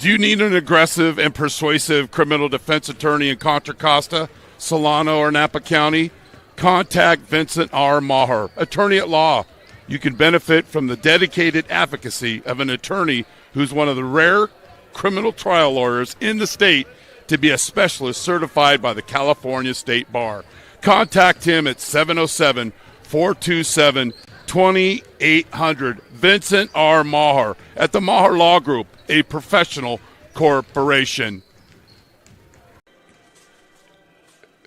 Do you need an aggressive and persuasive criminal defense attorney in Contra Costa, Solano, or Napa County? Contact Vincent R. Maher, attorney at law. You can benefit from the dedicated advocacy of an attorney who's one of the rare criminal trial lawyers in the state to be a specialist certified by the California State Bar. Contact him at 707-427-2800. Vincent R. Maher at the Maher Law Group, a professional corporation.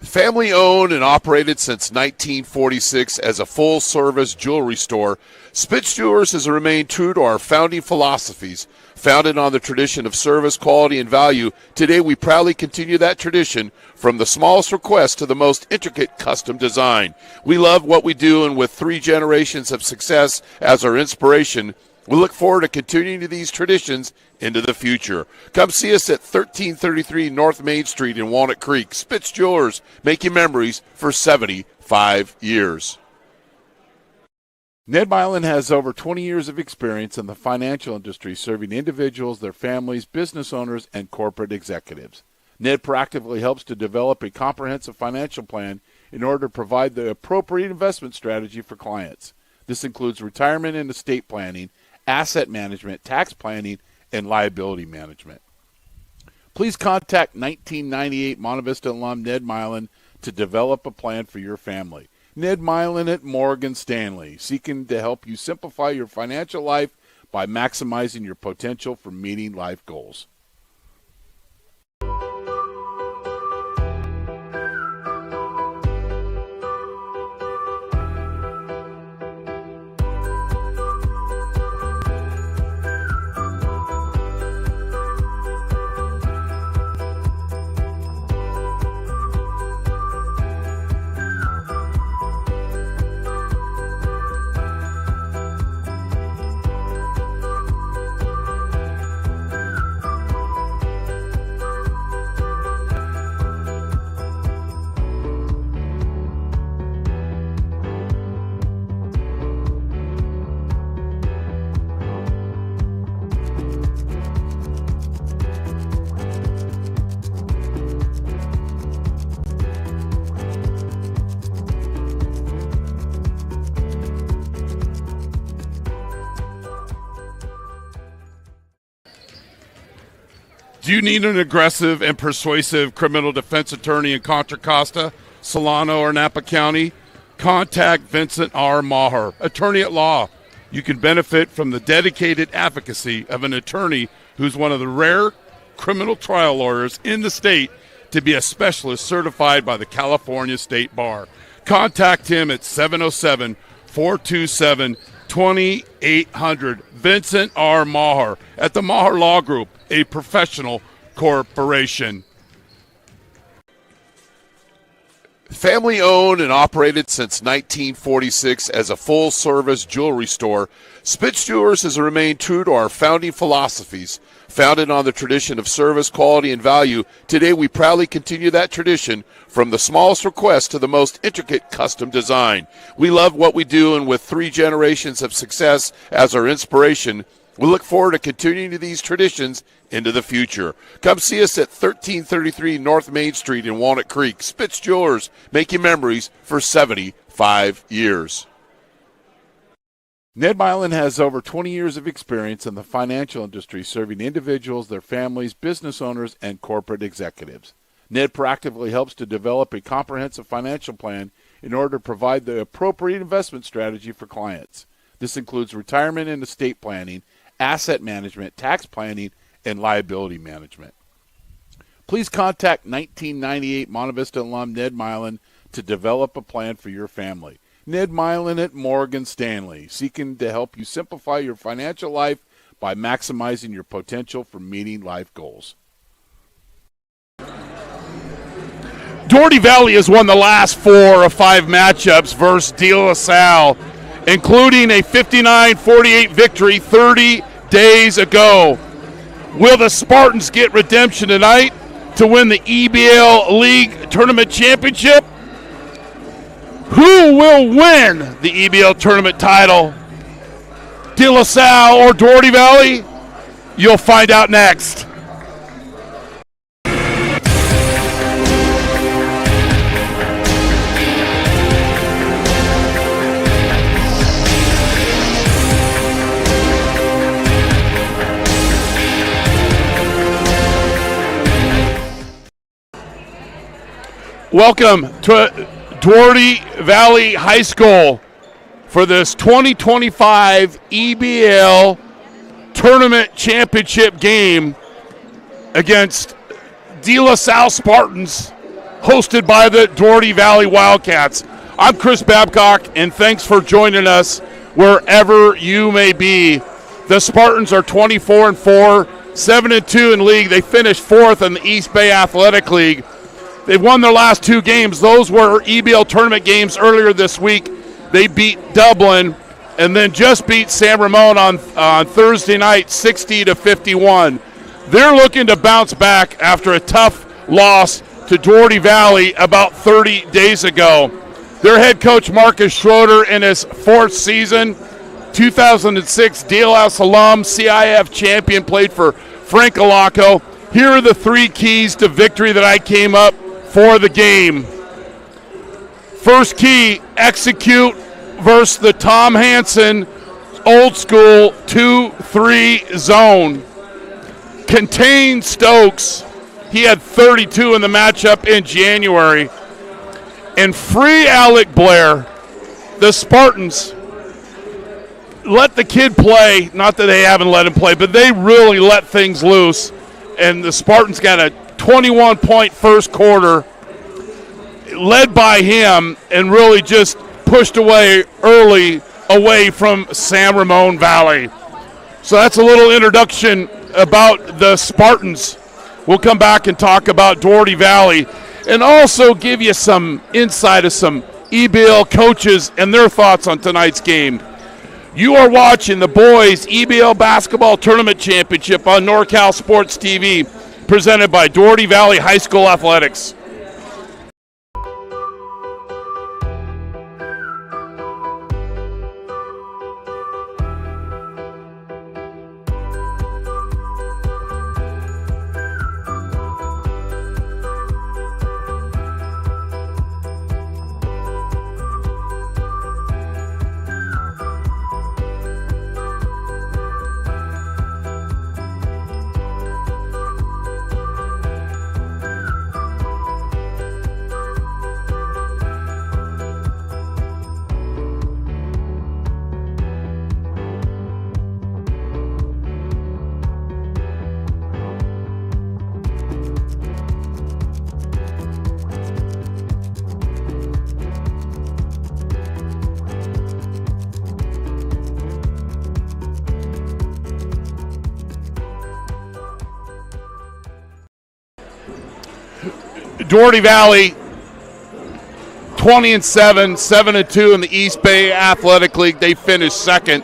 Family owned and operated since 1946 as a full-service jewelry store, Spitz Jewelers has remained true to our founding philosophies. Founded on the tradition of service, quality, and value, today we proudly continue that tradition from the smallest request to the most intricate custom design. We love what we do, and with 3 generations of success as our inspiration, we look forward to continuing these traditions into the future. Come see us at 1333 North Main Street in Walnut Creek. Spitz Jewelers, making memories for 75 years. Ned Milin has over 20 years of experience in the financial industry, serving individuals, their families, business owners, and corporate executives. Ned proactively helps to develop a comprehensive financial plan in order to provide the appropriate investment strategy for clients. This includes retirement and estate planning, asset management, tax planning, and liability management. Please contact 1998 Monte Vista alum Ned Milin to develop a plan for your family. Ned Milin at Morgan Stanley, seeking to help you simplify your financial life by maximizing your potential for meeting life goals. Do you need an aggressive and persuasive criminal defense attorney in Contra Costa, Solano, or Napa County? Contact Vincent R. Maher, attorney at law. You can benefit from the dedicated advocacy of an attorney who's one of the rare criminal trial lawyers in the state to be a specialist certified by the California State Bar. Contact him at 707-427-2800. Vincent R. Maher at the Maher Law Group, a professional corporation. Family owned and operated since 1946 as a full-service jewelry store, Spitz Jewelers has remained true to our founding philosophies. Founded on the tradition of service, quality, and value, today we proudly continue that tradition from the smallest request to the most intricate custom design. We love what we do, and with 3 generations of success as our inspiration, we look forward to continuing these traditions into the future. Come see us at 1333 North Main Street in Walnut Creek. Spitz Jewelers, making memories for 75 years. Ned Milin has over 20 years of experience in the financial industry, serving individuals, their families, business owners, and corporate executives. Ned proactively helps to develop a comprehensive financial plan in order to provide the appropriate investment strategy for clients. This includes retirement and estate planning, asset management, tax planning, and liability management. Please contact 1998 Monte Vista alum Ned Milin to develop a plan for your family. Ned Milin at Morgan Stanley, seeking to help you simplify your financial life by maximizing your potential for meeting life goals. Dougherty Valley has won the last 4 of 5 matchups versus De La Salle, including a 59-48 victory 30 days ago. Will the Spartans get redemption tonight to win the EBAL League Tournament Championship? Who will win the EBAL Tournament title? De La Salle or Dougherty Valley? You'll find out next. Welcome to Dougherty Valley High School for this 2025 EBAL Tournament Championship game against De La Salle Spartans, hosted by the Dougherty Valley Wildcats. I'm Chris Babcock, and thanks for joining us wherever you may be. The Spartans are 24-4, 7-2 in league. They finished fourth in the East Bay Athletic League. They've won their last two games. Those were EBL tournament games earlier this week. They beat Dublin and then just beat San Ramon on Thursday night, 60-51. They're looking to bounce back after a tough loss to Dougherty Valley about 30 days ago. Their head coach, Marcus Schroeder, in his fourth season, 2006 DLS alum, CIF champion, played for Frankolaco. Here are the three keys to victory that I came up for the game. First key, execute versus the Tom Hansen old school 2-3 zone. Contain Stokes. He had 32 in the matchup in January. And free Alec Blair. The Spartans let the kid play. Not that they haven't let him play, but they really let things loose. And the Spartans got a 21-point first quarter led by him and really just pushed away early away from San Ramon Valley. So that's a little introduction about the Spartans. We'll come back and talk about Dougherty Valley and also give you some insight of some EBL coaches and their thoughts on tonight's game. You are watching the Boys EBL Basketball Tournament Championship on NorCal Sports TV, presented by Dougherty Valley High School Athletics. Dougherty Valley, 20-7, 7-2 in the East Bay Athletic League. They finished second,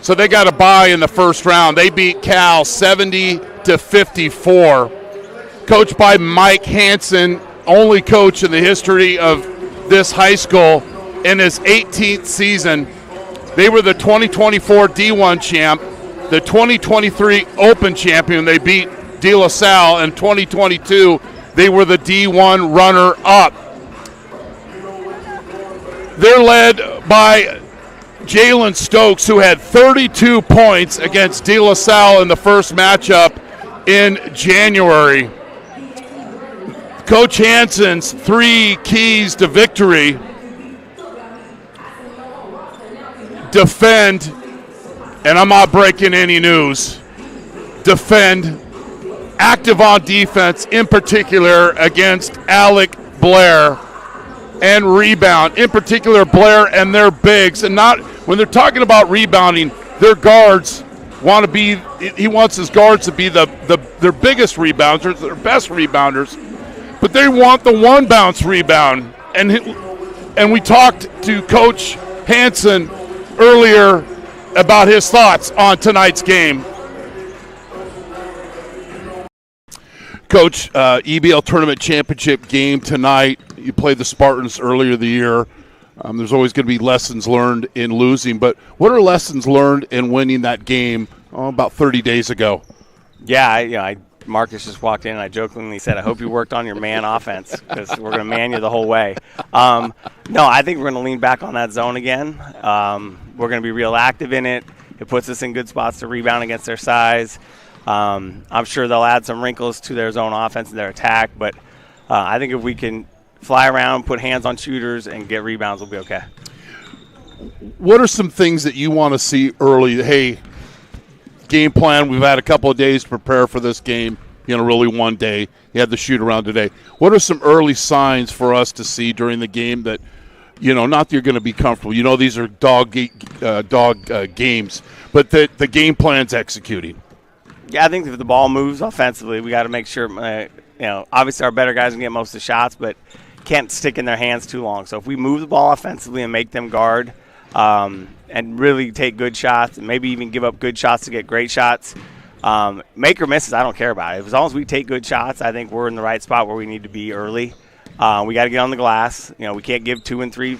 so they got a bye in the first round. They beat Cal 70-54. Coached by Mike Hansen, only coach in the history of this high school in his 18th season. They were the 2024 D1 champ, the 2023 Open champion. They beat De La Salle, and 2022 they were the D1 runner-up. They're led by Jalen Stokes, who had 32 points against De La Salle in the first matchup in January. Coach Hansen's three keys to victory: defend, and I'm not breaking any news, defend, active on defense, in particular against Alec Blair, and rebound, in particular Blair and their bigs. And not when they're talking about rebounding, their guards want to be, he wants his guards to be their biggest rebounders, their best rebounders, but they want the one bounce rebound. And we talked to Coach Hansen earlier about his thoughts on tonight's game. Coach, EBL Tournament Championship game tonight. You played the Spartans earlier the year. There's always going to be lessons learned in losing, but what are lessons learned in winning that game about 30 days ago? Yeah, Marcus just walked in and I jokingly said, I hope you worked on your man offense because we're going to man you the whole way. No, I think we're going to lean back on that zone again. We're going to be real active in it. It puts us in good spots to rebound against their size. I'm sure they'll add some wrinkles to their zone offense and their attack, but I think if we can fly around, put hands on shooters, and get rebounds, we'll be okay. What are some things that you want to see early? Hey, game plan, we've had a couple of days to prepare for this game, really one day. You had the shoot around today. What are some early signs for us to see during the game that, not that you're going to be comfortable. These are dog games, but that the game plan's executing. Yeah, I think if the ball moves offensively, we got to make sure, obviously our better guys can get most of the shots, but can't stick in their hands too long. So if we move the ball offensively and make them guard and really take good shots and maybe even give up good shots to get great shots, make or misses, I don't care about it. As long as we take good shots, I think we're in the right spot where we need to be early. We got to get on the glass. We can't give 2 and 3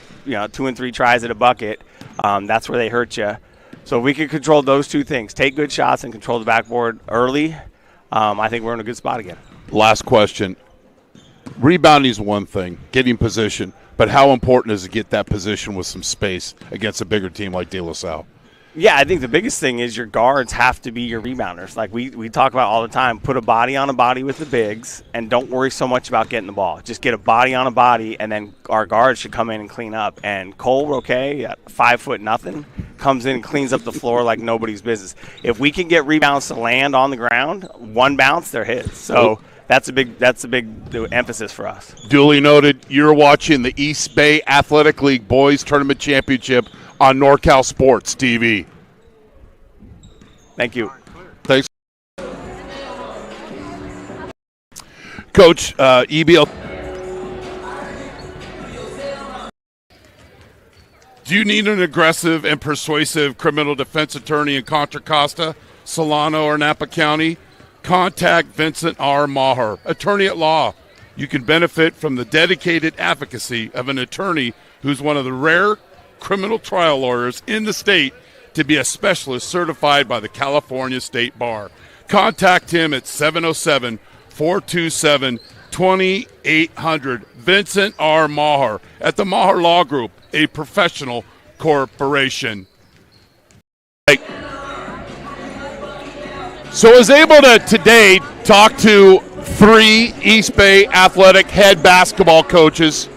tries at a bucket. That's where they hurt you. So if we can control those two things, take good shots and control the backboard early, I think we're in a good spot again. Last question. Rebounding is one thing, getting position, but how important is it to get that position with some space against a bigger team like De La Salle? Yeah, I think the biggest thing is your guards have to be your rebounders. Like we talk about all the time, put a body on a body with the bigs, and don't worry so much about getting the ball. Just get a body on a body, and then our guards should come in and clean up. And Cole Roque, at 5'0", comes in and cleans up the floor like nobody's business. If we can get rebounds to land on the ground, one bounce, they're his. So that's a big emphasis for us. Duly noted. You're watching the East Bay Athletic League Boys Tournament Championship on NorCal Sports TV. Thank you. Thanks. Coach, EBAL. Do you need an aggressive and persuasive criminal defense attorney in Contra Costa, Solano, or Napa County? Contact Vincent R. Maher, attorney at law. You can benefit from the dedicated advocacy of an attorney who's one of the rare criminal trial lawyers in the state to be a specialist certified by the California State Bar. Contact him at 707-427-2800. Vincent R. Maher at the Maher Law Group, a professional corporation. So I was able to today talk to 3 East Bay Athletic head basketball coaches,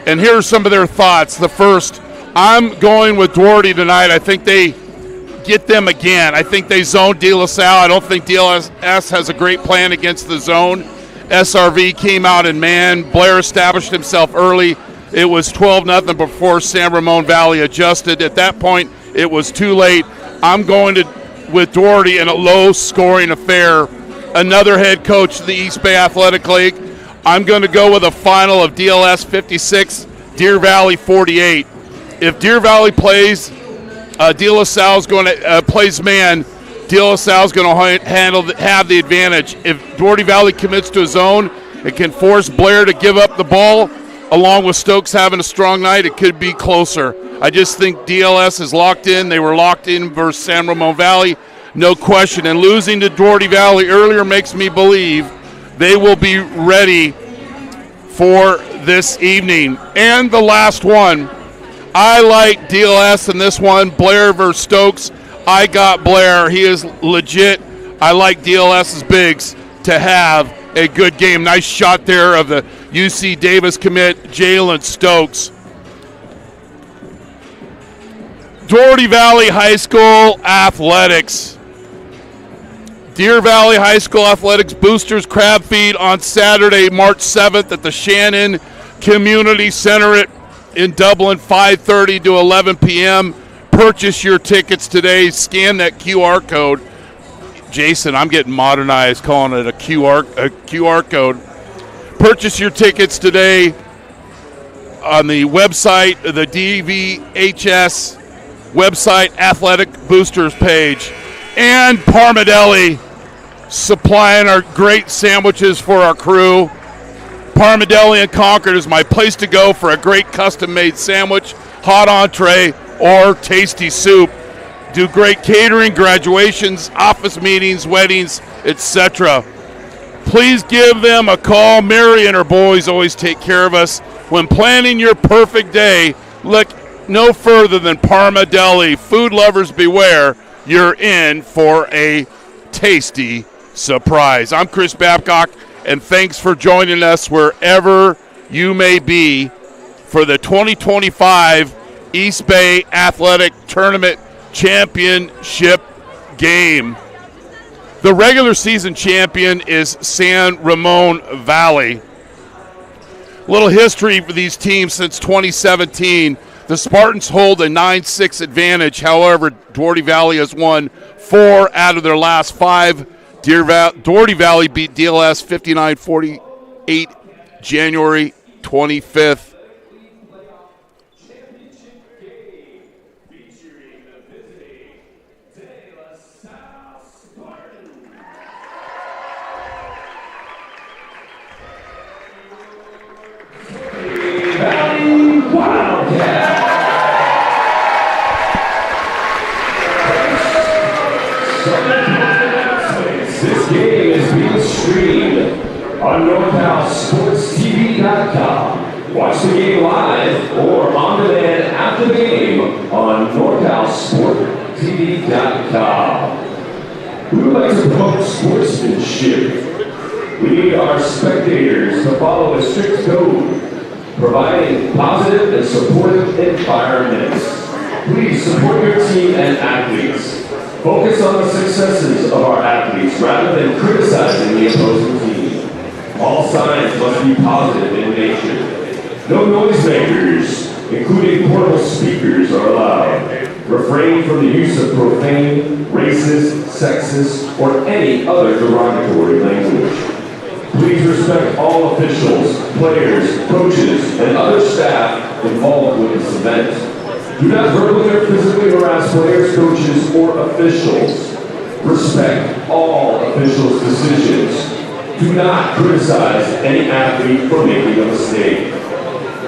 and here are some of their thoughts. The first, I'm going with Dougherty tonight. I think they get them again. I think they zone De La Salle. I don't think DLS has a great plan against the zone. SRV came out and man. Blair established himself early. It was 12-0 before San Ramon Valley adjusted. At that point, it was too late. I'm going with Dougherty in a low-scoring affair. Another head coach of the East Bay Athletic League. I'm going to go with a final of DLS 56, Deer Valley 48. If Deer Valley plays, De La Salle's going to plays man. De La Salle's going to have the advantage. If Dougherty Valley commits to a zone, it can force Blair to give up the ball. Along with Stokes having a strong night, it could be closer. I just think DLS is locked in. They were locked in versus San Ramon Valley, no question. And losing to Dougherty Valley earlier makes me believe they will be ready for this evening. And the last one. I like DLS in this one, Blair versus Stokes. I got Blair. He is legit. I like DLS's bigs to have a good game. Nice shot there of the UC Davis commit, Jalen Stokes. Dougherty Valley High School Athletics. Deer Valley High School Athletics Boosters Crab Feed on Saturday, March 7th at the Shannon Community Center in Dublin, 5:30 to 11 p.m. Purchase your tickets today. Scan that QR code. Jason, I'm getting modernized calling it a QR code. Purchase your tickets today on the website, the DVHS website, Athletic Boosters page. And Parmadelli supplying our great sandwiches for our crew. Parmadelli in Concord is my place to go for a great custom-made sandwich, hot entree, or tasty soup. Do great catering, graduations, office meetings, weddings, etc. Please give them a call. Mary and her boys always take care of us. When planning your perfect day, look no further than Parmadelli. Food lovers beware. You're in for a tasty surprise. I'm Chris Babcock, and thanks for joining us wherever you may be for the 2025 East Bay Athletic Tournament Championship game. The regular season champion is San Ramon Valley. Little history for these teams since 2017. The Spartans hold a 9-6 advantage. However, Dougherty Valley has won 4 out of their last 5. Dougherty Valley beat DLS 59-48 January 25th. Wildcats. This game is being streamed on NorCalSportsTV.com. Watch the game live or on demand after the game on NorCalSportsTV.com. We would like to promote sportsmanship. We need our spectators to follow a strict code, providing positive and supportive environments. Please support your team and athletes. Focus on the successes of our athletes rather than criticizing the opposing team. All signs must be positive in nature. No noisemakers, including portable speakers, are allowed. Refrain from the use of profane, racist, sexist, or any other derogatory language. Please respect all officials, players, coaches, and other staff involved with this event. Do not verbally or physically harass players, coaches, or officials. Respect all officials' decisions. Do not criticize any athlete for making a mistake.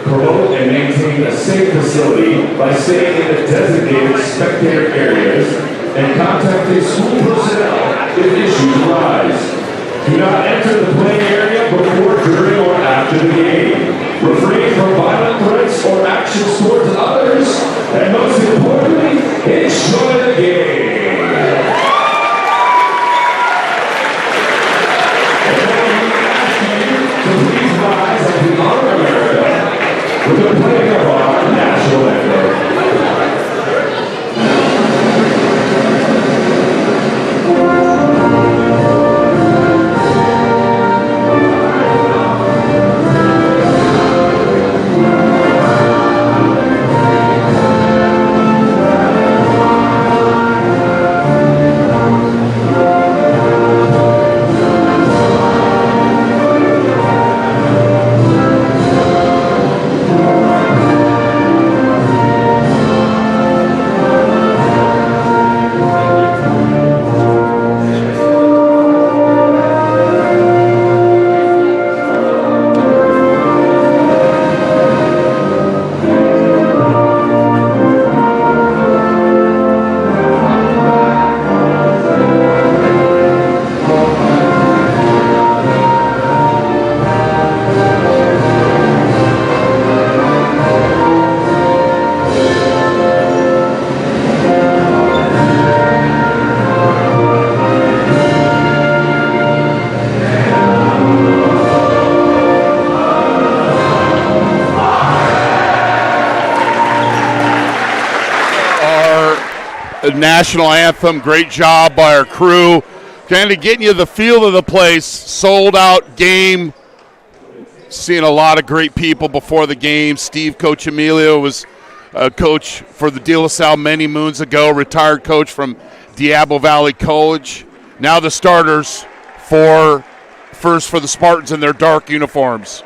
Promote and maintain a safe facility by staying in the designated spectator areas and contacting school personnel if issues arise. Do not enter the playing area before, during, or after the game. Refrain from violent threats or actions towards others. And most importantly, enjoy the game. And now we ask you to please rise as we honor America with the playing of our national anthem. National anthem. Great job by our crew. Kind of getting you the feel of the place. Sold out game. Seeing a lot of great people before the game. Coach Emilio was a coach for the De La Salle many moons ago. Retired coach from Diablo Valley College. Now the starters for the Spartans in their dark uniforms.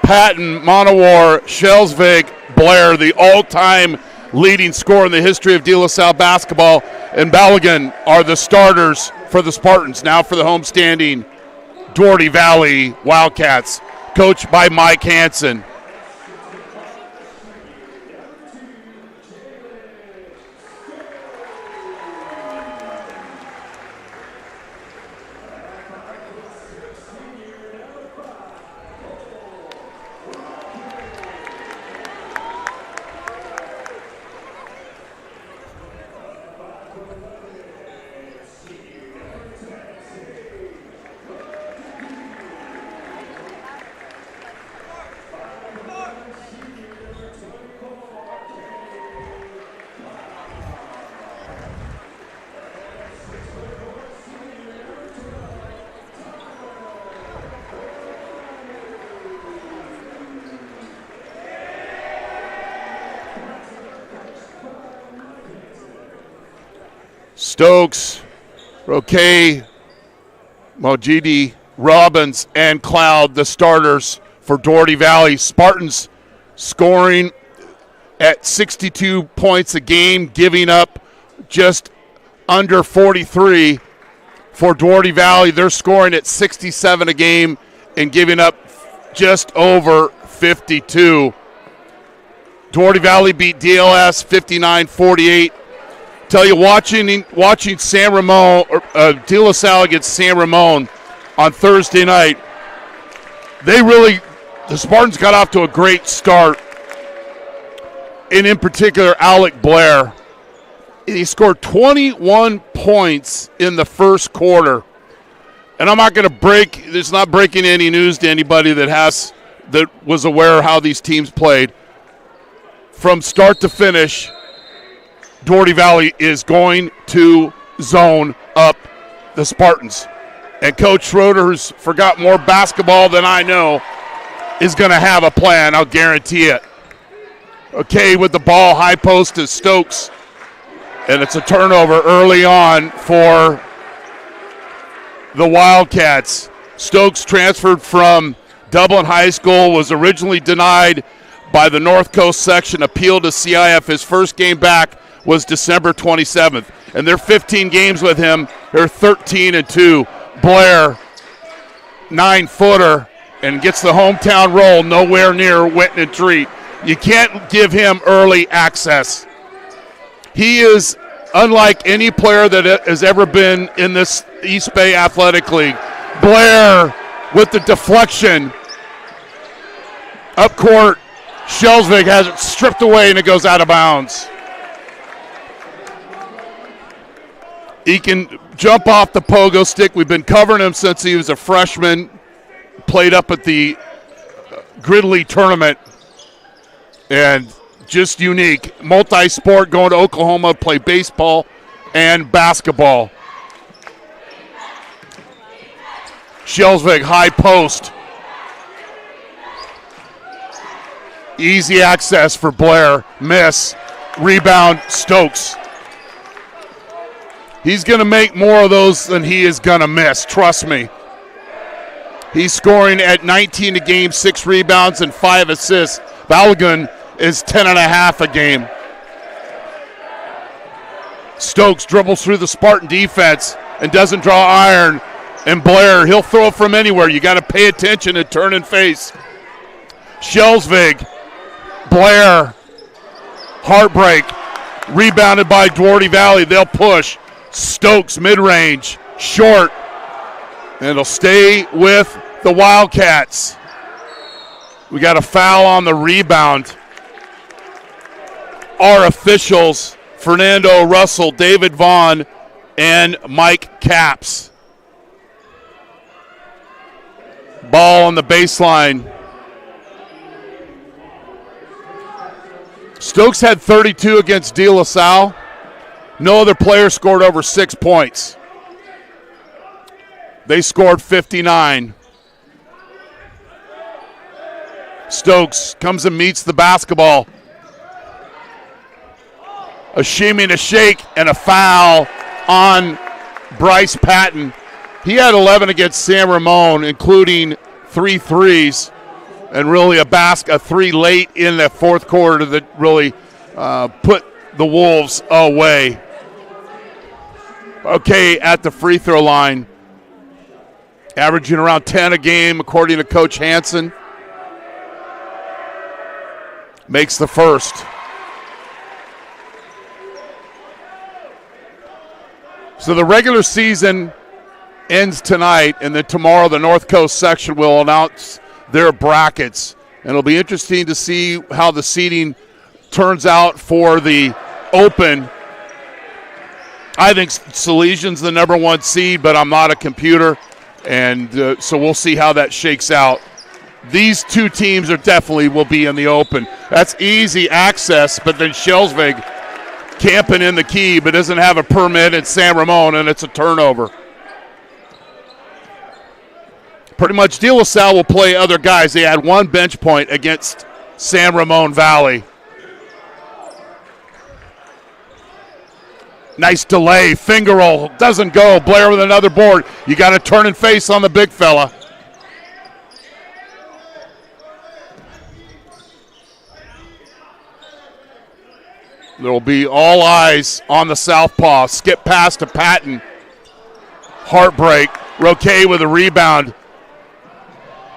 Patton, Monowar, Shelsvig, Blair, the all-time leading scorer in the history of De La Salle basketball, and Balogun are the starters for the Spartans. Now for the homestanding Dougherty Valley Wildcats, coached by Mike Hansen. Stokes, Roque, Mojidi, Robbins, and Cloud, the starters for Dougherty Valley. Spartans scoring at 62 points a game, giving up just under 43 for Dougherty Valley. They're scoring at 67 a game and giving up just over 52. Dougherty Valley beat DLS 59-48. Tell you, watching San Ramon, De La Salle against San Ramon on Thursday night, the Spartans got off to a great start. And in particular, Alec Blair. He scored 21 points in the first quarter. And I'm not going to it's not breaking any news to anybody that was aware how these teams played. From start to finish, Dougherty Valley is going to zone up the Spartans. And Coach Schroeder, who's forgot more basketball than I know, is going to have a plan, I'll guarantee it. Okay, with the ball, high post to Stokes. And it's a turnover early on for the Wildcats. Stokes transferred from Dublin High School, was originally denied by the North Coast section, appealed to CIF. His first game back was December 27th. And they're 15 games with him. They're 13-2. Blair, 9-footer, and gets the hometown roll, nowhere near Winton and Treat. You can't give him early access. He is unlike any player that has ever been in this East Bay Athletic League. Blair with the deflection. Up court, Shelsvig has it stripped away and it goes out of bounds. He can jump off the pogo stick. We've been covering him since he was a freshman. Played up at the Gridley tournament. And just unique. Multi-sport, going to Oklahoma, play baseball and basketball. Shelsvig, high post. Easy access for Blair. Miss. Rebound, Stokes. He's going to make more of those than he is going to miss. Trust me. He's scoring at 19 a game, 6 rebounds, and 5 assists. Balogun is 10.5 a game. Stokes dribbles through the Spartan defense and doesn't draw iron. And Blair, he'll throw from anywhere. You got to pay attention and turn and face. Shelsvig, Blair, heartbreak. Rebounded by Dougherty Valley. They'll push. Stokes, mid-range, short. And it'll stay with the Wildcats. We got a foul on the rebound. Our officials, Fernando Russell, David Vaughn, and Mike Capps. Ball on the baseline. Stokes had 32 against De La Salle. No other player scored over 6 points. They scored 59. Stokes comes and meets the basketball. A shimmy and a shake and a foul on Bryce Patton. He had 11 against San Ramon, including 3 threes, and really a 3 late in the fourth quarter that really put the Wolves away. Okay, at the free throw line, averaging around 10 a game, according to Coach Hansen. Makes the first. So the regular season ends tonight, and then tomorrow the North Coast section will announce their brackets. And it'll be interesting to see how the seeding turns out for the Open. I think Salesian's the number 1 seed, but I'm not a computer, and so we'll see how that shakes out. These two teams are definitely will be in the Open. That's easy access, but then Shelsvig camping in the key, but doesn't have a permit in San Ramon, and it's a turnover. Pretty much De La Salle will play other guys. They had 1 bench point against San Ramon Valley. Nice delay, finger roll, doesn't go. Blair with another board. You got to turn and face on the big fella. There will be all eyes on the southpaw. Skip pass to Patton. Heartbreak. Roque with a rebound.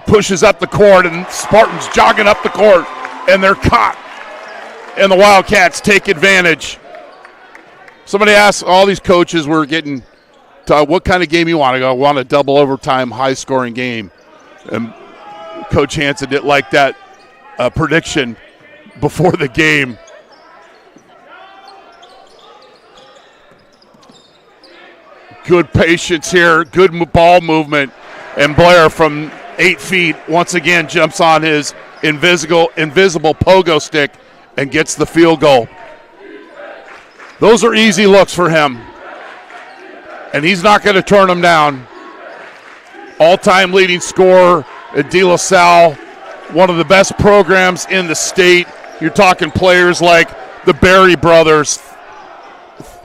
Pushes up the court, and Spartans jogging up the court, and they're caught. And the Wildcats take advantage. Somebody asked all these coaches we're getting to what kind of game you want. I go, I want a double overtime, high-scoring game. And Coach Hansen didn't like that prediction before the game. Good patience here, good ball movement, and Blair from 8 feet once again jumps on his invisible pogo stick and gets the field goal. Those are easy looks for him, and he's not going to turn them down. All-time leading scorer at De La Salle, one of the best programs in the state. You're talking players like the Berry brothers,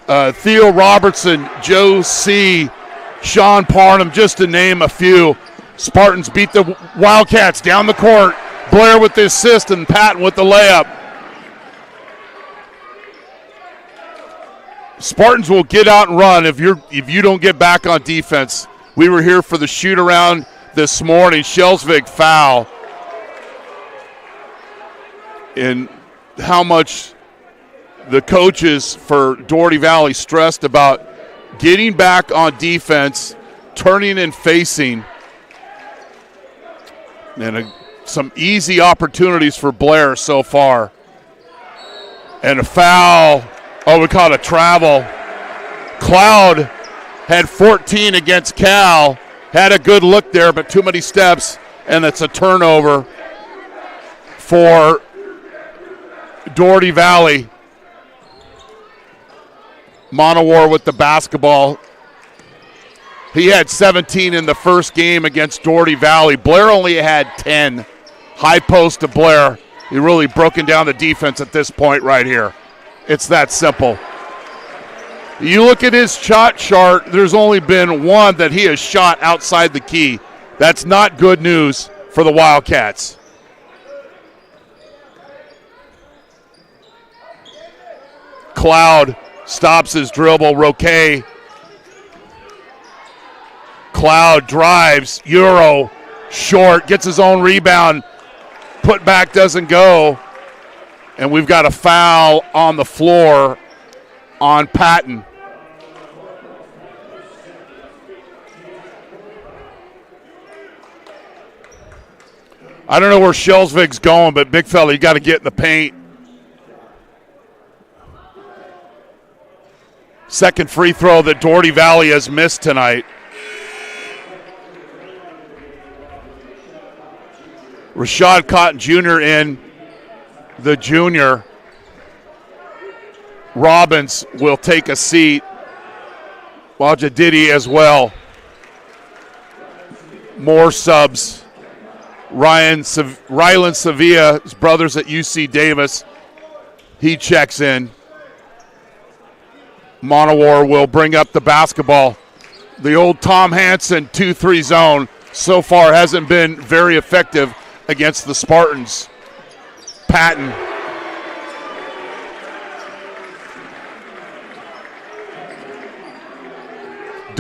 Theo Robertson, Joe C., Sean Parnham, just to name a few. Spartans beat the Wildcats down the court. Blair with the assist and Patton with the layup. Spartans will get out and run if you don't get back on defense. We were here for the shoot around this morning. Shelsvig foul. And how much the coaches for Dougherty Valley stressed about getting back on defense, turning and facing, and some easy opportunities for Blair so far. And a foul. Oh, we caught a travel. Cloud had 14 against Cal. Had a good look there, but too many steps, and it's a turnover for Dougherty Valley. Monowar with the basketball. He had 17 in the first game against Dougherty Valley. Blair only had 10. High post to Blair. He really broken down the defense at this point right here. It's that simple. You look at his shot chart, there's only been one that he has shot outside the key. That's not good news for the Wildcats. Cloud stops his dribble. Roque. Cloud drives. Euro. Short. Gets his own rebound. Put back doesn't go. And we've got a foul on the floor on Patton. I don't know where Shelsvig's going, but big fella, you got to get in the paint. Second free throw that Dougherty Valley has missed tonight. Rashad Cotton Jr. in, the junior. Robbins will take a seat. Wajadidi as well. More subs. Rylan Sevilla, his brothers at UC Davis, he checks in. Monowar will bring up the basketball. The old Tom Hansen 2-3 zone so far hasn't been very effective against the Spartans. Patton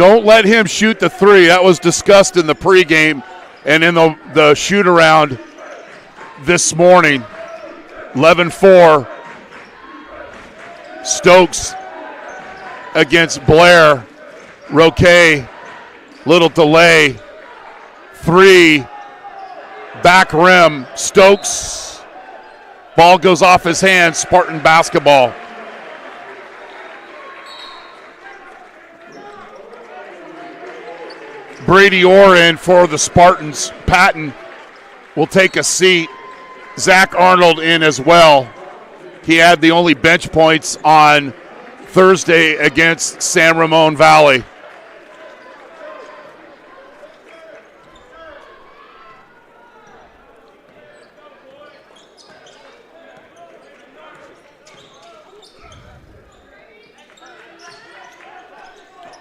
Don't let him shoot the three. That was discussed in the pregame and in the shoot-around this morning. 11-4. Stokes against Blair. Roque, little delay. Three, back rim. Stokes. Ball goes off his hands. Spartan basketball. Brady Orr in for the Spartans. Patton will take a seat. Zach Arnold in as well. He had the only bench points on Thursday against San Ramon Valley.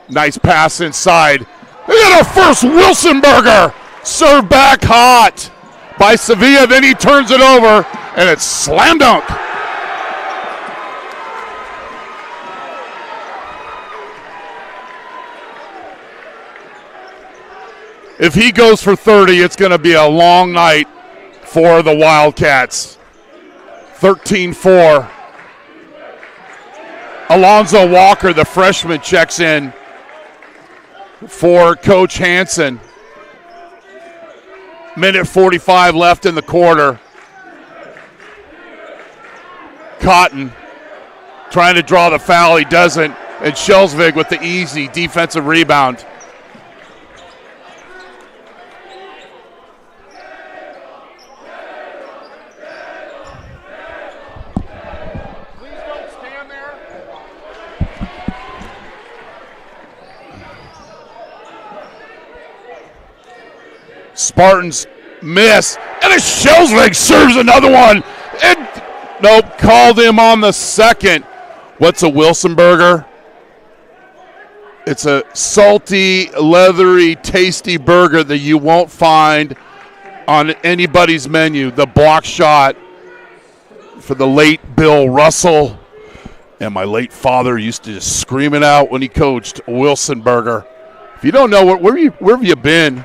Nice pass inside. We got our first Wilsonberger. Served back hot by Sevilla. Then he turns it over, and it's slam dunk. If he goes for 30, it's going to be a long night for the Wildcats. 13-4. Alonzo Walker, the freshman, checks in for Coach Hansen. Minute 45 left in the quarter. Cotton trying to draw the foul. He doesn't. And Schelsvig with the easy defensive rebound. Spartans miss, and a Schelsvig serves another one. And nope, called him on the second. What's a Wilsonberger? It's a salty, leathery, tasty burger that you won't find on anybody's menu. The block shot for the late Bill Russell. And my late father used to just scream it out when he coached. Wilsonberger. If you don't know, where have you been?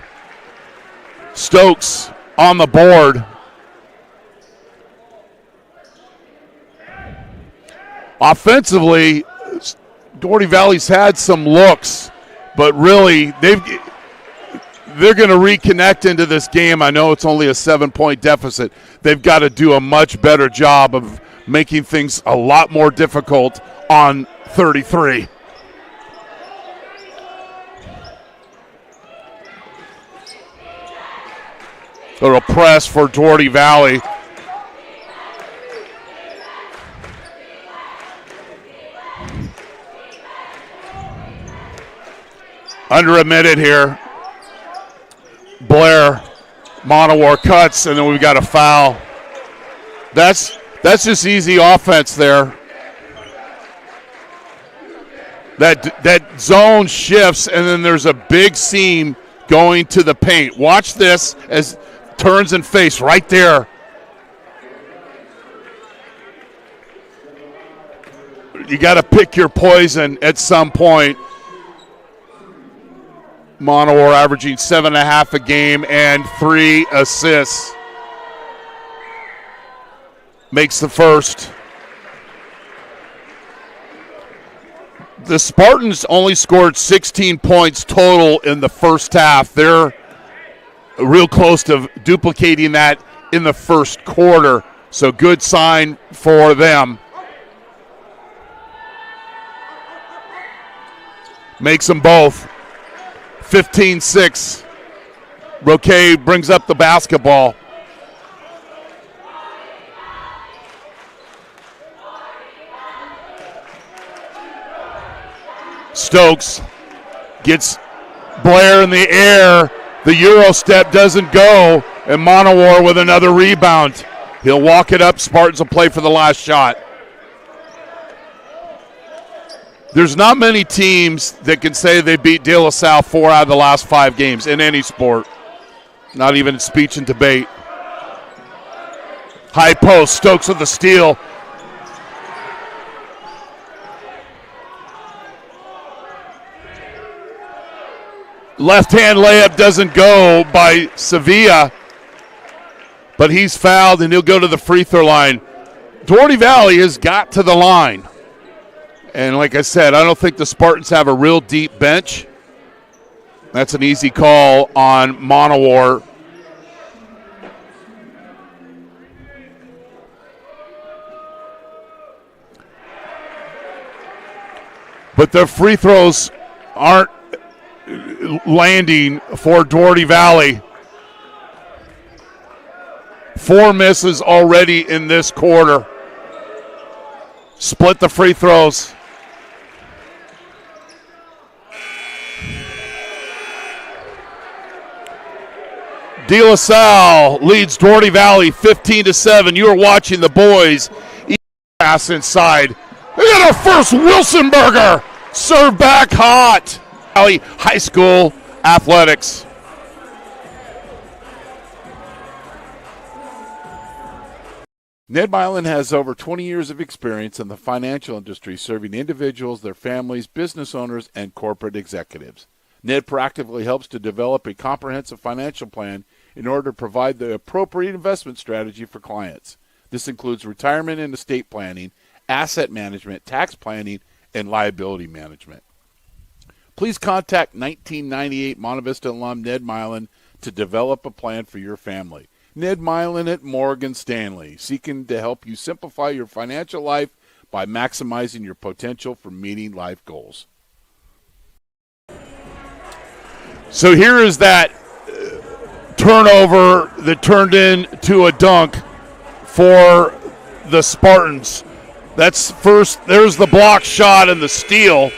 Stokes on the board. Offensively, Dougherty Valley's had some looks, but really they're going to reconnect into this game. I know it's only a 7-point deficit. They've got to do a much better job of making things a lot more difficult on 33. Little press for Dougherty Valley. Under a minute here. Blair, Monowar cuts, and then we've got a foul. That's just easy offense there. That zone shifts, and then there's a big seam going to the paint. Watch this as turns and face right there. You got to pick your poison at some point. Monowar averaging 7.5 a game and 3 assists. Makes the first. The Spartans only scored 16 points total in the first half. They're real close to duplicating that in the first quarter. So good sign for them. Makes them both. 15-6. Roque brings up the basketball. Stokes gets Blair in the air. The Euro step doesn't go, and Monowar with another rebound. He'll walk it up. Spartans will play for the last shot. There's not many teams that can say they beat De La Salle 4 out of the last 5 games in any sport. Not even in speech and debate. High post, Stokes with the steal. Left-hand layup doesn't go by Sevilla, but he's fouled, and he'll go to the free throw line. Dougherty Valley has got to the line. And like I said, I don't think the Spartans have a real deep bench. That's an easy call on Monowar. But the free throws aren't landing for Dougherty Valley. 4 misses already in this quarter. Split the free throws. De La Salle leads Dougherty Valley 15-7. You are watching the boys pass inside. They got our first Wilsonburger. Serve back hot. Valley High School Athletics. Ned Milin has over 20 years of experience in the financial industry, serving individuals, their families, business owners, and corporate executives. Ned proactively helps to develop a comprehensive financial plan in order to provide the appropriate investment strategy for clients. This includes retirement and estate planning, asset management, tax planning, and liability management. Please contact 1998 Monte Vista alum Ned Milin to develop a plan for your family. Ned Milin at Morgan Stanley, seeking to help you simplify your financial life by maximizing your potential for meeting life goals. So here is that turnover that turned into a dunk for the Spartans. That's first. There's the block shot and the steal.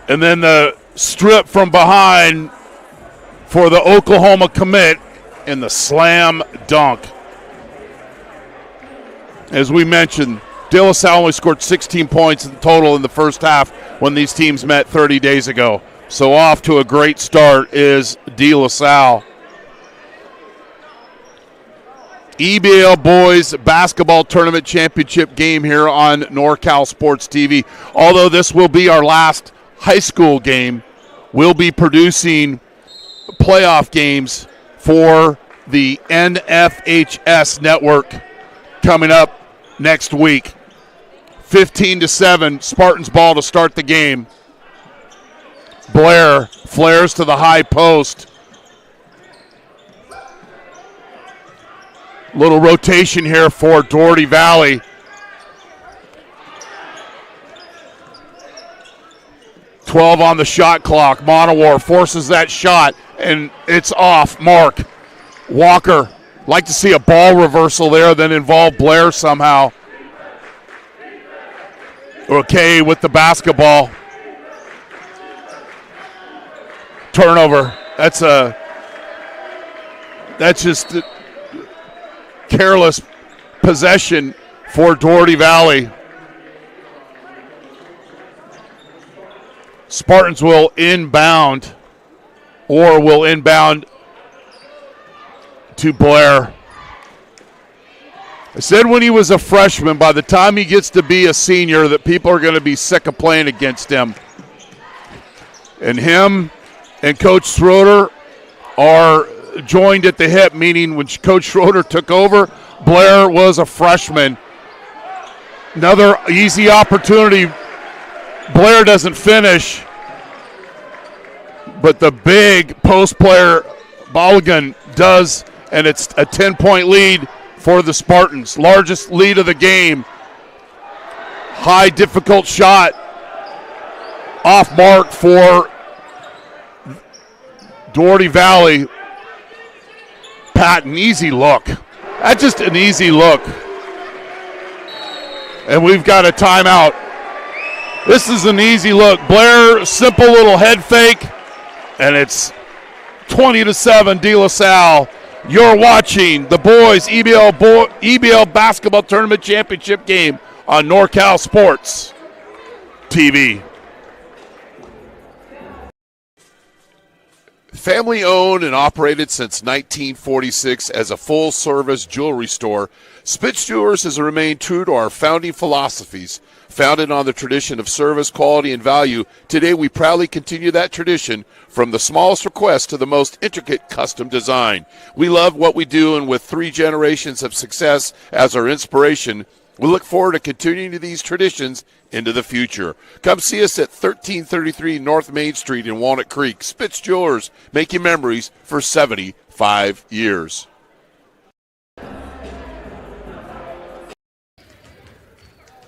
And then the strip from behind for the Oklahoma commit and the slam dunk. As we mentioned, De La Salle only scored 16 points in total in the first half when these teams met 30 days ago. So off to a great start is De La Salle. EBAL Boys Basketball Tournament Championship game here on NorCal Sports TV. Although this will be our last high school game, we'll be producing playoff games for the NFHS network coming up next week. 15-7, Spartans ball to start the game. Blair flares to the high post. Little rotation here for Dougherty Valley. .12 on the shot clock. Monowar forces that shot, and it's off mark. Walker, like to see a ball reversal there, then involve Blair somehow. Okay with the basketball. Turnover. That's just careless possession for Dougherty Valley. Spartans will inbound, or will inbound to Blair. I said when he was a freshman, by the time he gets to be a senior, that people are going to be sick of playing against him. And him and Coach Schroeder are joined at the hip, meaning when Coach Schroeder took over, Blair was a freshman. Another easy opportunity. Blair doesn't finish, but the big post player, Balogun, does, and it's a 10-point lead for the Spartans. Largest lead of the game. High, difficult shot. Off mark for Dougherty Valley. Patton, easy look. That's just an easy look. And we've got a timeout. This is an easy look. Blair, simple little head fake, and it's 20-7 De La Salle. You're watching the boys EBAL Basketball Tournament Championship game on NorCal Sports TV. Family owned and operated since 1946 as a full-service jewelry store, Spitz Jewelers has remained true to our founding philosophies. Founded on the tradition of service, quality, and value, today we proudly continue that tradition from the smallest request to the most intricate custom design. We love what we do, and with 3 generations of success as our inspiration, we look forward to continuing these traditions into the future. Come see us at 1333 North Main Street in Walnut Creek. Spitz Jewelers, making memories for 75 years.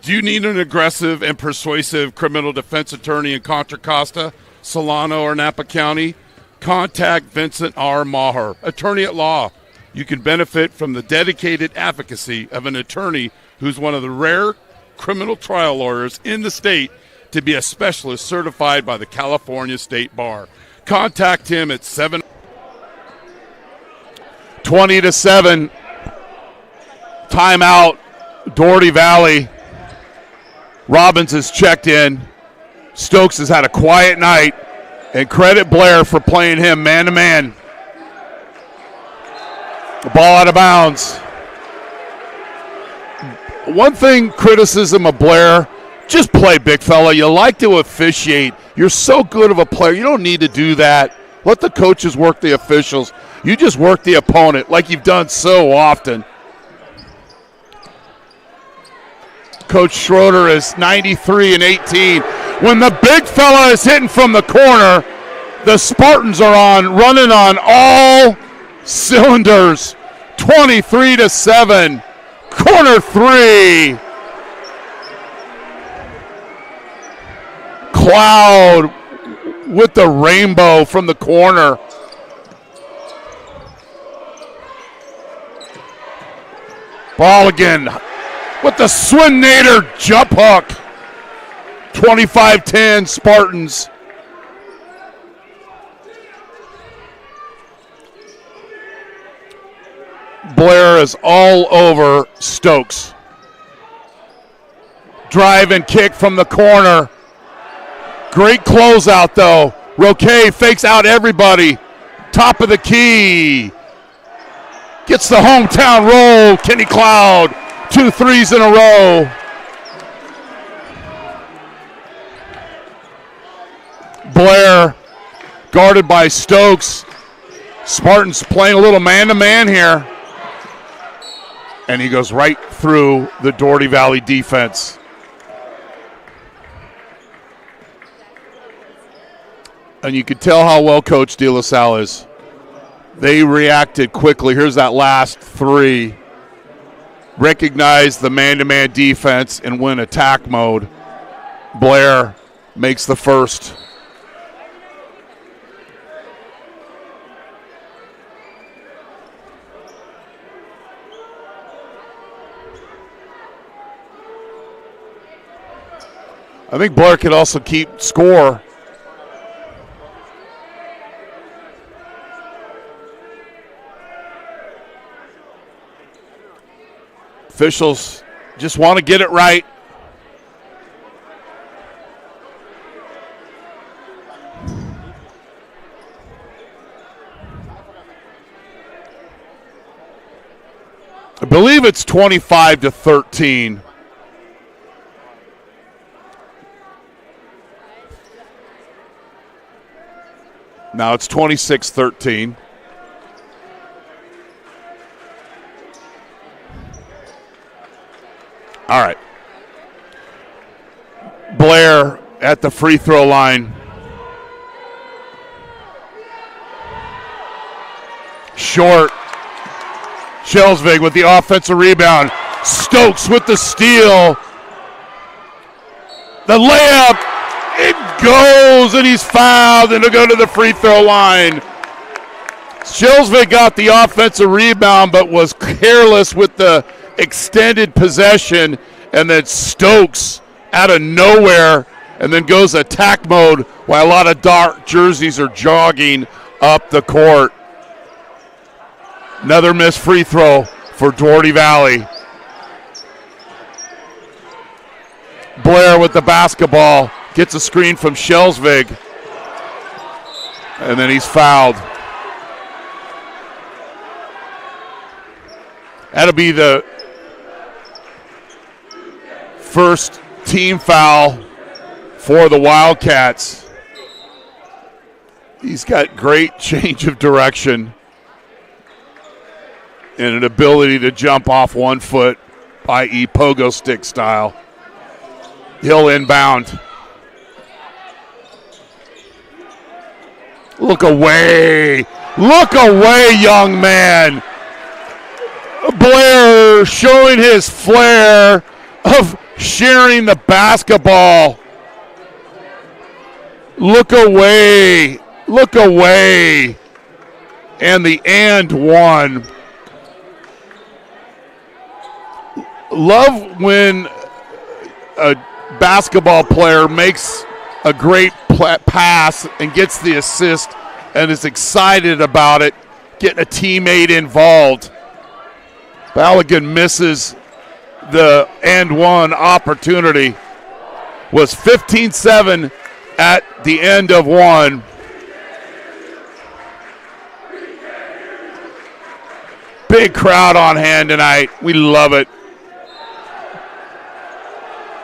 Do you need an aggressive and persuasive criminal defense attorney in Contra Costa, Solano, or Napa County? Contact Vincent R. Maher, attorney at law. You can benefit from the dedicated advocacy of an attorney who's one of the rare criminal trial lawyers in the state to be a specialist certified by the California State Bar. Contact him at 20-7. Timeout. Dougherty Valley. Robbins has checked in. Stokes has had a quiet night. And credit Blair for playing him man-to-man. The ball out of bounds. One thing, criticism of Blair, just play, big fella. You like to officiate. You're so good of a player. You don't need to do that. Let the coaches work the officials. You just work the opponent like you've done so often. Coach Schroeder is 93-18. When the big fella is hitting from the corner, the Spartans are running on all cylinders. 23-7. Corner 3. Cloud with the rainbow from the corner. Ball again with the Swinator jump hook. 25-10 Spartans. Blair is all over Stokes. Drive and kick from the corner. Great closeout, though. Roque fakes out everybody. Top of the key. Gets the hometown roll. Kenny Cloud. 2 threes in a row. Blair guarded by Stokes. Spartans playing a little man-to-man here. And he goes right through the Dougherty Valley defense. And you could tell how well coached De La Salle is. They reacted quickly. Here's that last 3. Recognize the man-to-man defense and win attack mode. Blair makes the first. I think Blair could also keep score. Officials just want to get it right. I believe it's 25-13. Now it's 26-13. All right. Blair at the free throw line. Short. Shelsvig with the offensive rebound. Stokes with the steal. The layup. It goes, and he's fouled, and he'll go to the free throw line. Shelsvig got the offensive rebound, but was careless with the extended possession, and then Stokes out of nowhere, and then goes attack mode while a lot of dark jerseys are jogging up the court. Another missed free throw for Dougherty Valley. Blair with the basketball. Gets a screen from Shelsvig. And then he's fouled. That'll be the first team foul for the Wildcats. He's got great change of direction and an ability to jump off 1 foot, i.e. pogo stick style. He'll inbound. Look away. Look away, young man. Blair showing his flair of sharing the basketball. Look away. Look away. And the and one. Love when a basketball player makes a great pass and gets the assist and is excited about it, getting a teammate involved. Balogun misses the and one opportunity. Was 15-7 at the end of one. Big crowd on hand tonight. We love it.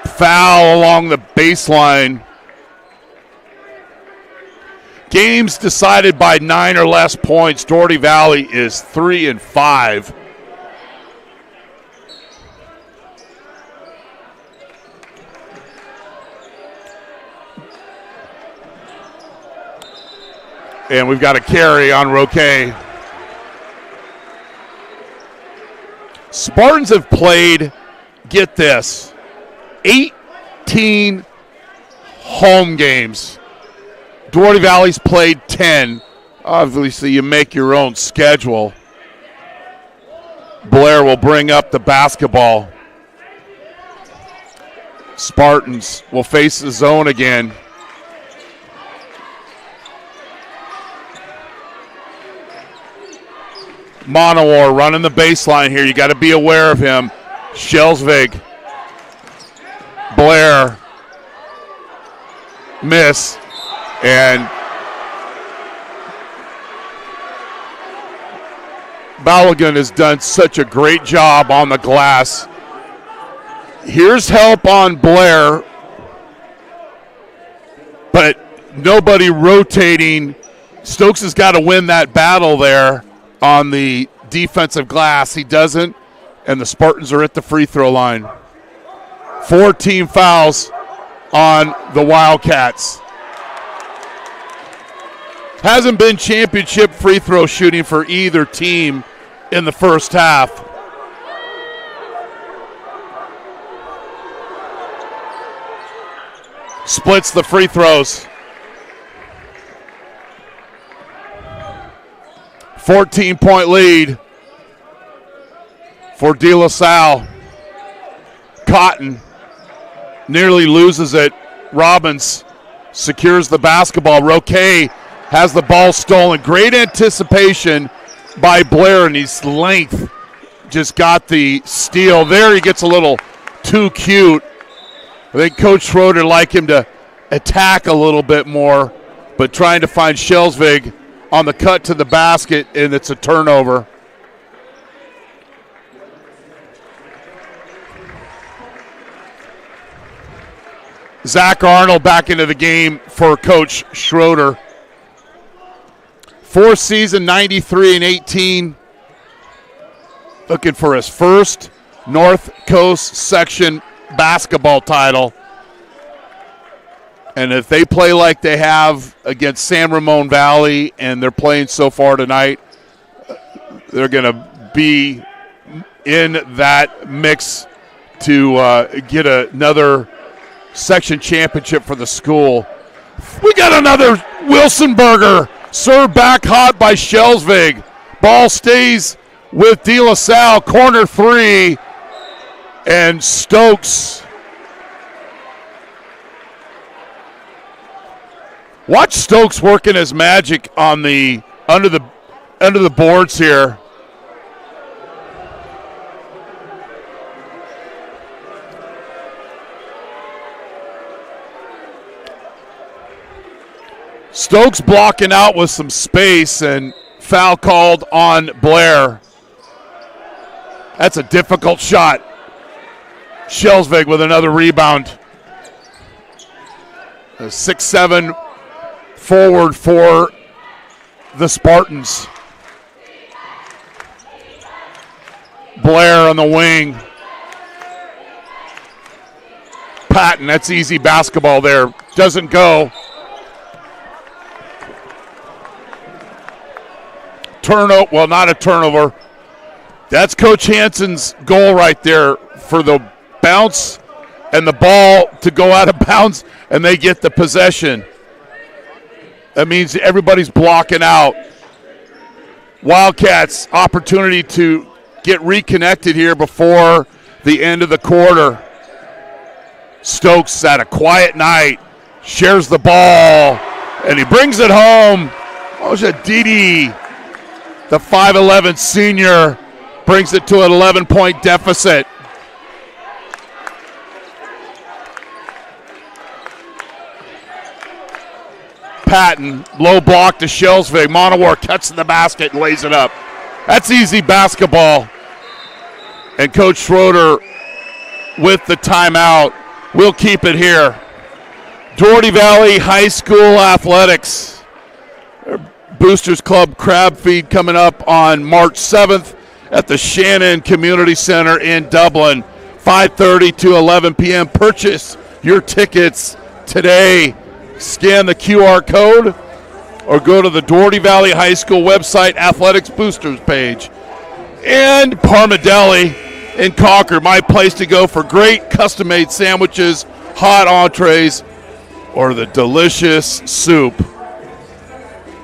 Foul along the baseline. Games decided by 9 or less points. Dougherty Valley is 3-5. And we've got a carry on Roque. Spartans have played, get this, 18 home games. Dougherty Valley's played 10. Obviously, you make your own schedule. Blair will bring up the basketball. Spartans will face the zone again. Monowar running the baseline here. You got to be aware of him. Shelsvig. Blair. Miss. And Balogun has done such a great job on the glass. Here's help on Blair, but nobody rotating. Stokes has got to win that battle there on the defensive glass. He doesn't, and the Spartans are at the free throw line. 4 team fouls on the Wildcats. Hasn't been championship free throw shooting for either team in the first half. Splits the free throws. 14-point lead for De La Salle. Cotton nearly loses it. Robbins secures the basketball. Roque has the ball stolen. Great anticipation by Blair, and his length just got the steal. There he gets a little too cute. I think Coach Schroeder would like him to attack a little bit more, but trying to find Shelsvig on the cut to the basket, and it's a turnover. Zach Arnold back into the game for Coach Schroeder. 4th season, 93-18. Looking for his first North Coast section basketball title. And if they play like they have against San Ramon Valley, and they're playing so far tonight, they're going to be in that mix to get another section championship for the school. We got another Wilsonberger. Served back hot by Shelsvig. Ball stays with De La Salle. Corner 3. And Stokes. Watch Stokes working his magic on the under the boards here. Stokes blocking out with some space, and foul called on Blair. That's a difficult shot. Shelsvig with another rebound. A 6'7" forward for the Spartans. Blair on the wing. Patton, that's easy basketball there. Doesn't go. Turnover, well, not a turnover. That's Coach Hansen's goal right there, for the bounce and the ball to go out of bounds, and they get the possession. That means everybody's blocking out. Wildcats, opportunity to get reconnected here before the end of the quarter. Stokes had a quiet night, shares the ball, and he brings it home. Didi, the 5'11" senior, brings it to an 11-point deficit. Patton, low block to Shelsvig. Monowar cuts in the basket and lays it up. That's easy basketball. And Coach Schroeder with the timeout. We'll keep it here. Dougherty Valley High School Athletics. Boosters Club Crab Feed coming up on March 7th at the Shannon Community Center in Dublin. 5:30 to 11 p.m. Purchase your tickets today. Scan the QR code or go to the Dougherty Valley High School website Athletics Boosters page. And Parma Deli in Concord, my place to go for great custom-made sandwiches, hot entrees, or the delicious soup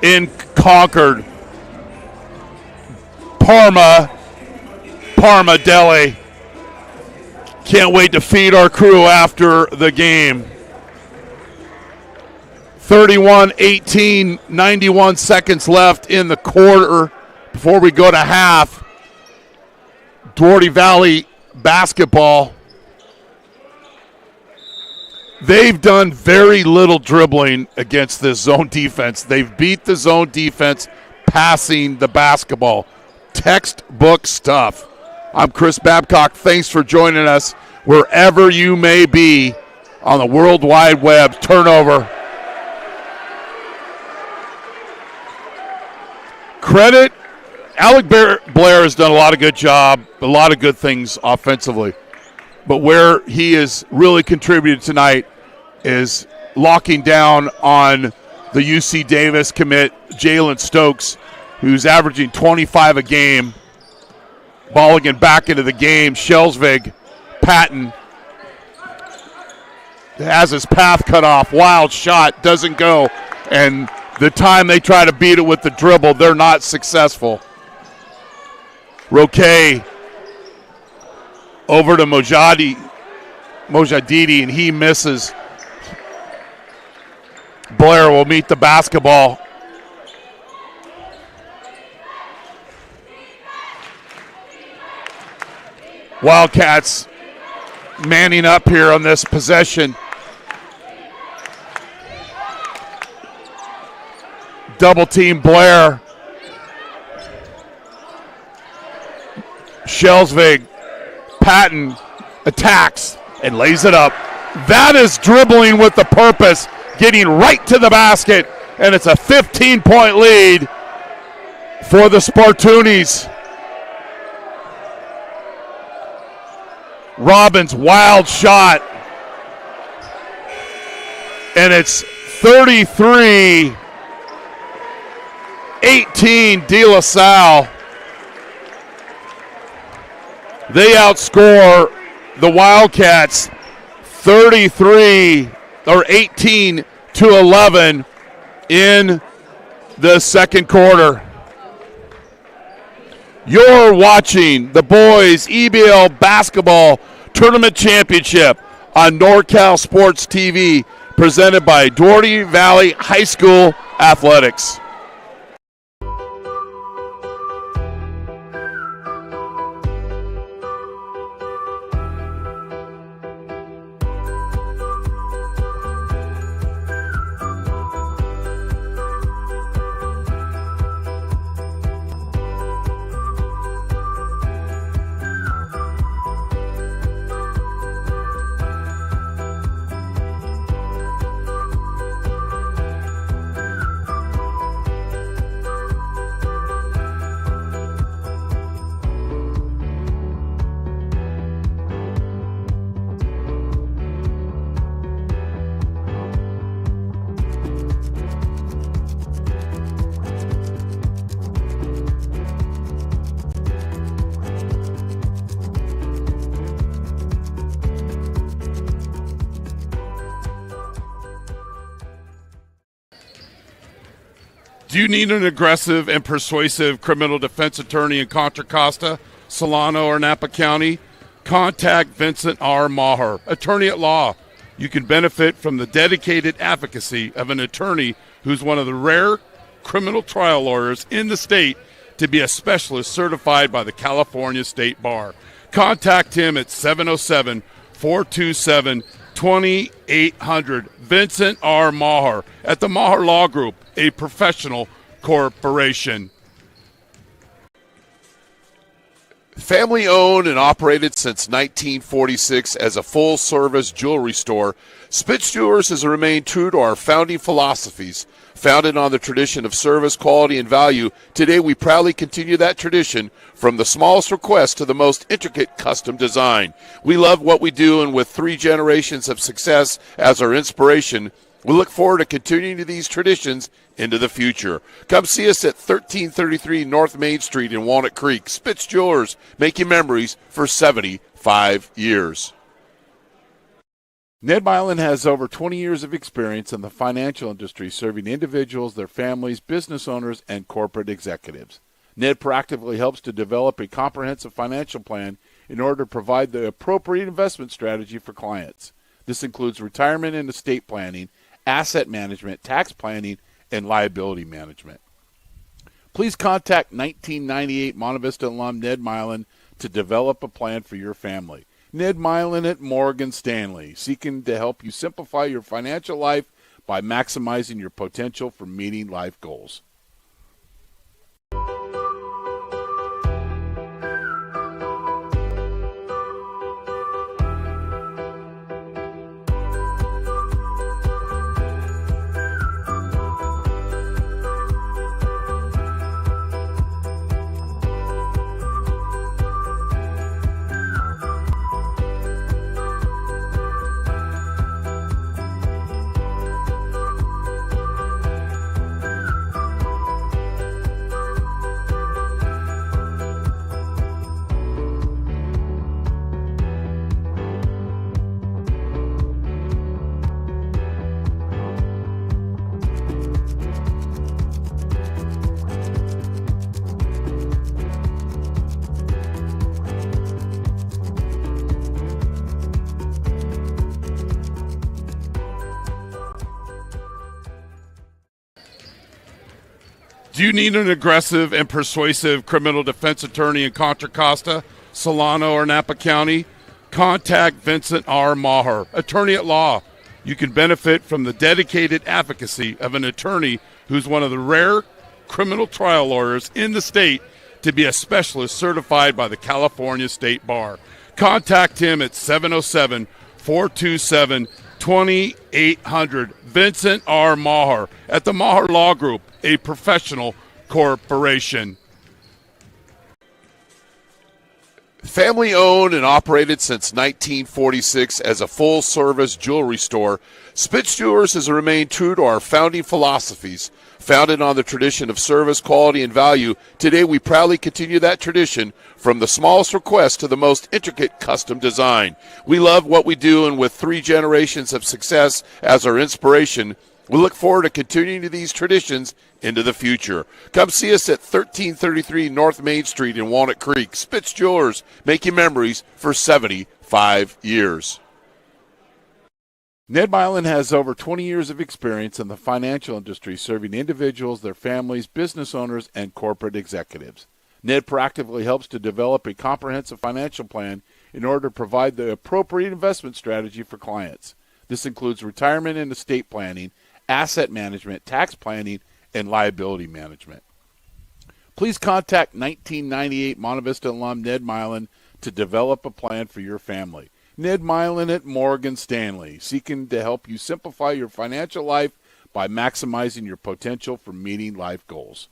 in Concord. Parma Deli. Can't wait to feed our crew after the game. 31-18, 91 seconds left in the quarter before we go to half. Dougherty Valley basketball. They've done very little dribbling against this zone defense. They've beat the zone defense passing the basketball. Textbook stuff. I'm Chris Babcock. Thanks for joining us wherever you may be on the World Wide Web. Turnover. Credit, Alec Blair has done a lot of good job, a lot of good things offensively. But where he has really contributed tonight is locking down on the UC Davis commit, Jalen Stokes, who's averaging 25 a game. Balligan back into the game. Shelsvig, Patton has his path cut off. Wild shot, doesn't go. And the time they try to beat it with the dribble, they're not successful. Roque over to Mojadidi, and he misses. Blair will meet the basketball. Wildcats manning up here on this possession. Double team Blair. Shelsvig, Patton attacks and lays it up. That is dribbling with the purpose, getting right to the basket, and it's a 15-point lead for the Spartoonis. Robbins, wild shot, and it's 33-18 De La Salle. They outscore the Wildcats 18 to 11 in the second quarter. You're watching the boys EBAL basketball tournament championship on NorCal Sports TV, presented by Dougherty Valley High School Athletics. Do you need an aggressive and persuasive criminal defense attorney in Contra Costa, Solano, or Napa County? Contact Vincent R. Maher, attorney at law. You can benefit from the dedicated advocacy of an attorney who's one of the rare criminal trial lawyers in the state to be a specialist certified by the California State Bar. Contact him at 707-427-2800. Vincent R. Maher at the Maher Law Group, a professional corporation. Family owned and operated since 1946 as a full-service jewelry store, Spitz Jewelers has remained true to our founding philosophies. Founded on the tradition of service, quality, and value, today we proudly continue that tradition from the smallest request to the most intricate custom design. We love what we do, and with 3 generations of success as our inspiration, we look forward to continuing these traditions into the future. Come see us at 1333 North Main Street in Walnut Creek. Spitz Jewelers, making memories for 75 years. Ned Milin has over 20 years of experience in the financial industry, serving individuals, their families, business owners, and corporate executives. Ned proactively helps to develop a comprehensive financial plan in order to provide the appropriate investment strategy for clients. This includes retirement and estate planning, asset management, tax planning, and liability management. Please contact 1998 Monte Vista alum Ned Milin to develop a plan for your family. Ned Milin at Morgan Stanley, seeking to help you simplify your financial life by maximizing your potential for meeting life goals. Do you need an aggressive and persuasive criminal defense attorney in Contra Costa, Solano, or Napa County? Contact Vincent R. Maher, attorney at law. You can benefit from the dedicated advocacy of an attorney who's one of the rare criminal trial lawyers in the state to be a specialist certified by the California State Bar. Contact him at 707-427-2800. Vincent R. Maher at the Maher Law Group, a professional corporation. Family owned and operated since 1946 as a full-service jewelry store, Spitz Jewelers has remained true to our founding philosophies. Founded on the tradition of service, quality, and value, today we proudly continue that tradition from the smallest request to the most intricate custom design. We love what we do, and with 3 generations of success as our inspiration, we look forward to continuing these traditions into the future. Come see us at 1333 North Main Street in Walnut Creek. Spitz Jewelers, making memories for 75 years. Ned Milin has over 20 years of experience in the financial industry, serving individuals, their families, business owners, and corporate executives. Ned proactively helps to develop a comprehensive financial plan in order to provide the appropriate investment strategy for clients. This includes retirement and estate planning, asset management, tax planning, and liability management. Please contact 1998 Monte Vista alum Ned Milin to develop a plan for your family. Ned Milin at Morgan Stanley, seeking to help you simplify your financial life by maximizing your potential for meeting life goals.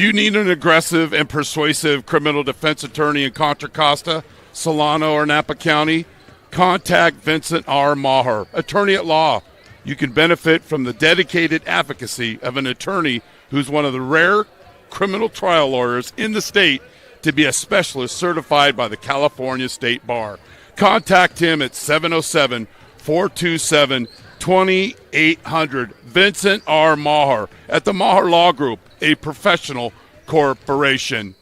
Do you need an aggressive and persuasive criminal defense attorney in Contra Costa, Solano, or Napa County? Contact Vincent R. Maher, attorney at law. You can benefit from the dedicated advocacy of an attorney who's one of the rare criminal trial lawyers in the state to be a specialist certified by the California State Bar. Contact him at 707-427-2800. Vincent R. Maher at the Maher Law Group, a professional corporation.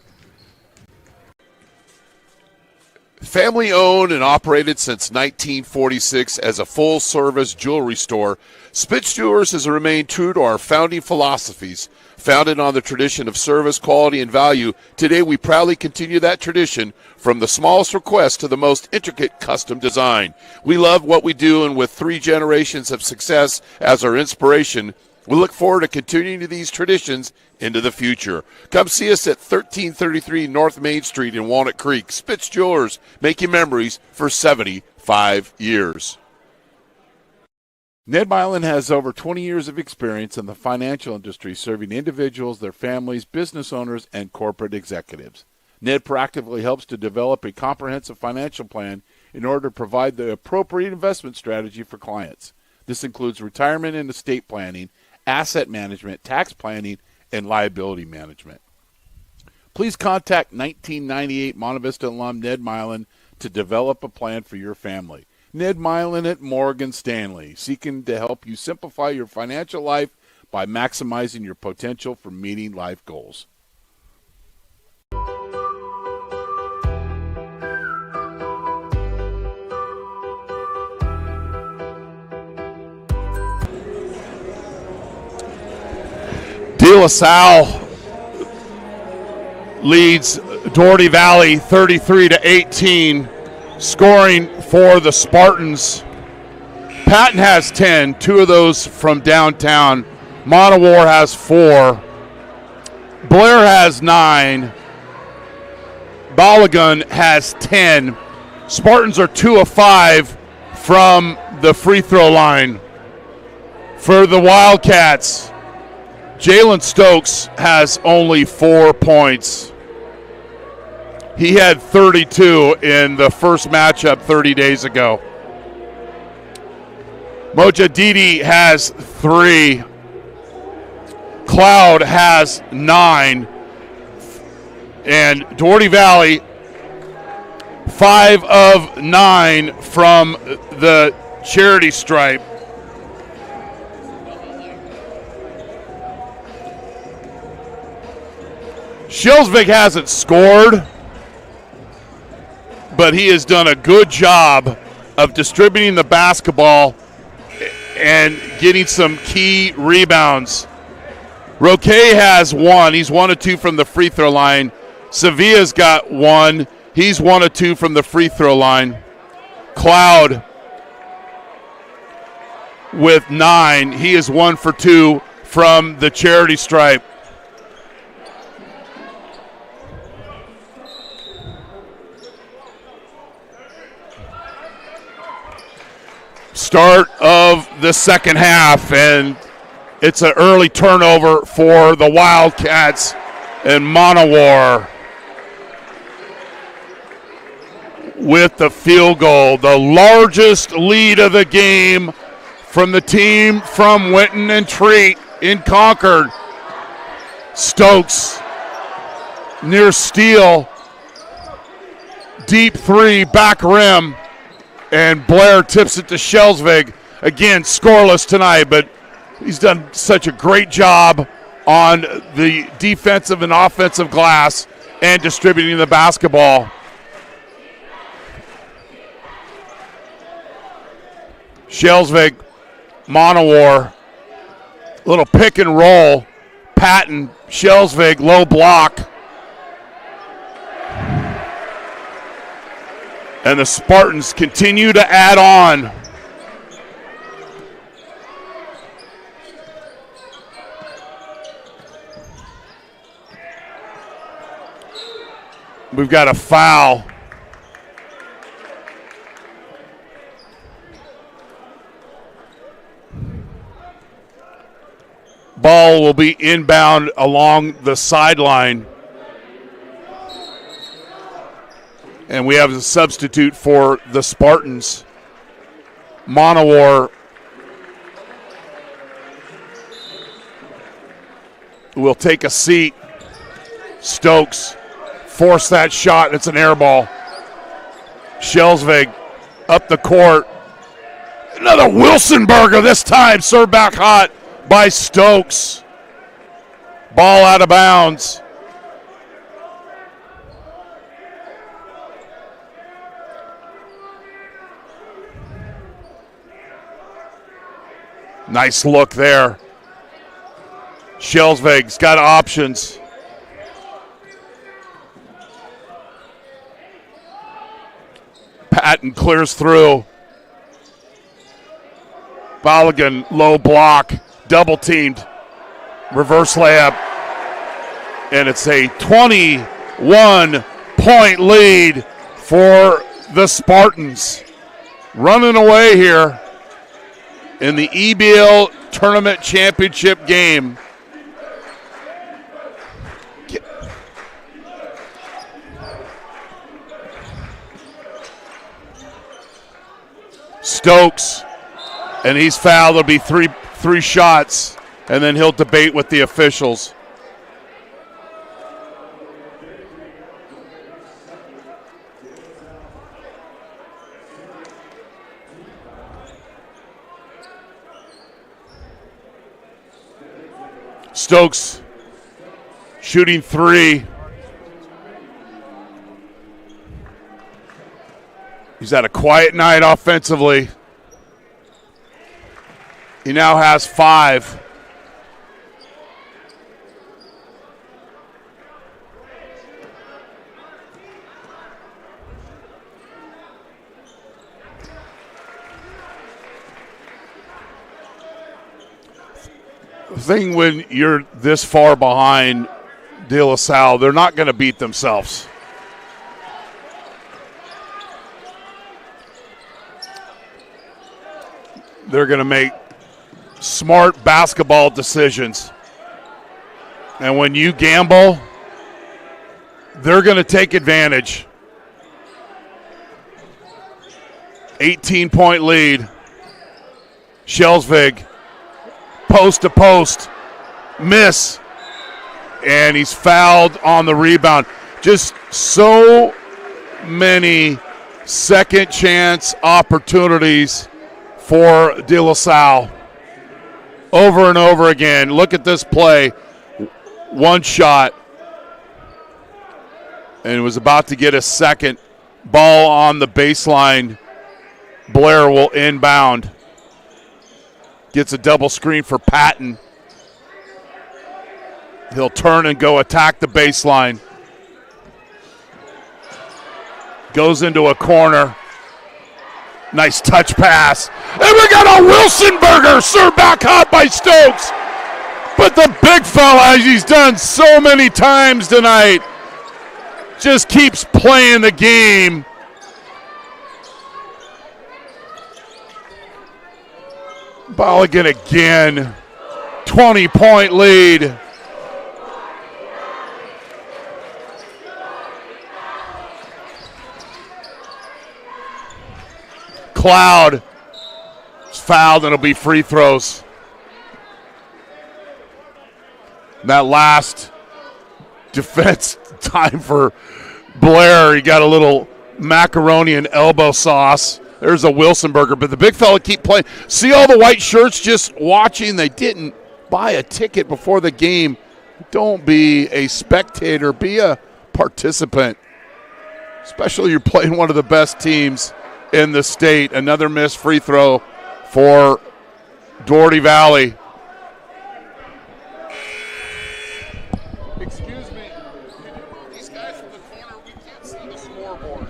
Family owned and operated since 1946 as a full-service jewelry store, Spitz Jewelers has remained true to our founding philosophies. Founded on the tradition of service, quality, and value, today we proudly continue that tradition from the smallest request to the most intricate custom design. We love what we do, and with 3 generations of success as our inspiration, we look forward to continuing these traditions into the future. Come see us at 1333 North Main Street in Walnut Creek. Spitz Jewelers, making memories for 75 years. Ned Milin has over 20 years of experience in the financial industry, serving individuals, their families, business owners, and corporate executives. Ned proactively helps to develop a comprehensive financial plan in order to provide the appropriate investment strategy for clients. This includes retirement and estate planning, asset management, tax planning, and liability management. Please contact 1998 Monte Vista alum Ned Milin to develop a plan for your family. Ned Milin at Morgan Stanley, seeking to help you simplify your financial life by maximizing your potential for meeting life goals. De La Salle leads Dougherty Valley 33-18, scoring for the Spartans. Patton has 10, 2 of those from downtown. Montawar has 4. Blair has 9. Balagun has 10. Spartans are 2 of 5 from the free throw line. For the Wildcats, Jalen Stokes has only 4 points. He had 32 in the first matchup 30 days ago. Mojadidi has 3. Cloud has 9. And Dougherty Valley, 5 of 9 from the charity stripe. Shelsvig hasn't scored, but he has done a good job of distributing the basketball and getting some key rebounds. Roque has 1. He's 1 of 2 from the free throw line. Sevilla's got 1. He's 1 of 2 from the free throw line. Cloud with 9. He is 1 for 2 from the charity stripe. Start of the second half, and it's an early turnover for the Wildcats and Montawar with the field goal. The largest lead of the game from the team from Winton and Treat in Concord. Stokes near steal. Deep 3, back rim. And Blair tips it to Shelsvig. Again, scoreless tonight, but he's done such a great job on the defensive and offensive glass and distributing the basketball. Shelsvig, Montawar, little pick and roll. Patton, Shelsvig, low block. And the Spartans continue to add on. We've got a foul. Ball will be inbound along the sideline. And we have a substitute for the Spartans. Monowar will take a seat. Stokes force that shot. It's an air ball. Schelsvig up the court. Another Wilsonberger this time. Served back hot by Stokes. Ball out of bounds. Nice look there. Schelsvig's got options. Patton clears through. Balogun, low block, double teamed. Reverse layup. And it's a 21-point lead for the Spartans. Running away here in the EBAL Tournament Championship game. Stokes, and he's fouled. There'll be three shots, and then he'll debate with the officials. Stokes shooting three. He's had a quiet night offensively. He now has 5. The thing when you're this far behind De La Salle, they're not going to beat themselves. They're going to make smart basketball decisions. And when you gamble, they're going to take advantage. 18-point lead. Schelsvig, post to post, miss. And he's fouled on the rebound. Just so many second chance opportunities for De La Salle. Over and over again. Look at this play. One shot. And was about to get a second. Ball on the baseline. Blair will inbound. Gets a double screen for Patton. He'll turn and go attack the baseline. Goes into a corner. Nice touch pass. And we got a Wilsonberger served back hot by Stokes. But the big fella, as he's done so many times tonight, just keeps playing the game. Balogun again. 20-point lead. Cloud is fouled, and it'll be free throws. And that last defense time for Blair, he got a little macaroni and elbow sauce. There's a Wilsonberger, but the big fella keep playing. See all the white shirts just watching? They didn't buy a ticket before the game. Don't be a spectator. Be a participant. Especially you're playing one of the best teams in the state. Another missed free throw for Dougherty Valley. Excuse me. These guys from the corner, we can't see the scoreboard.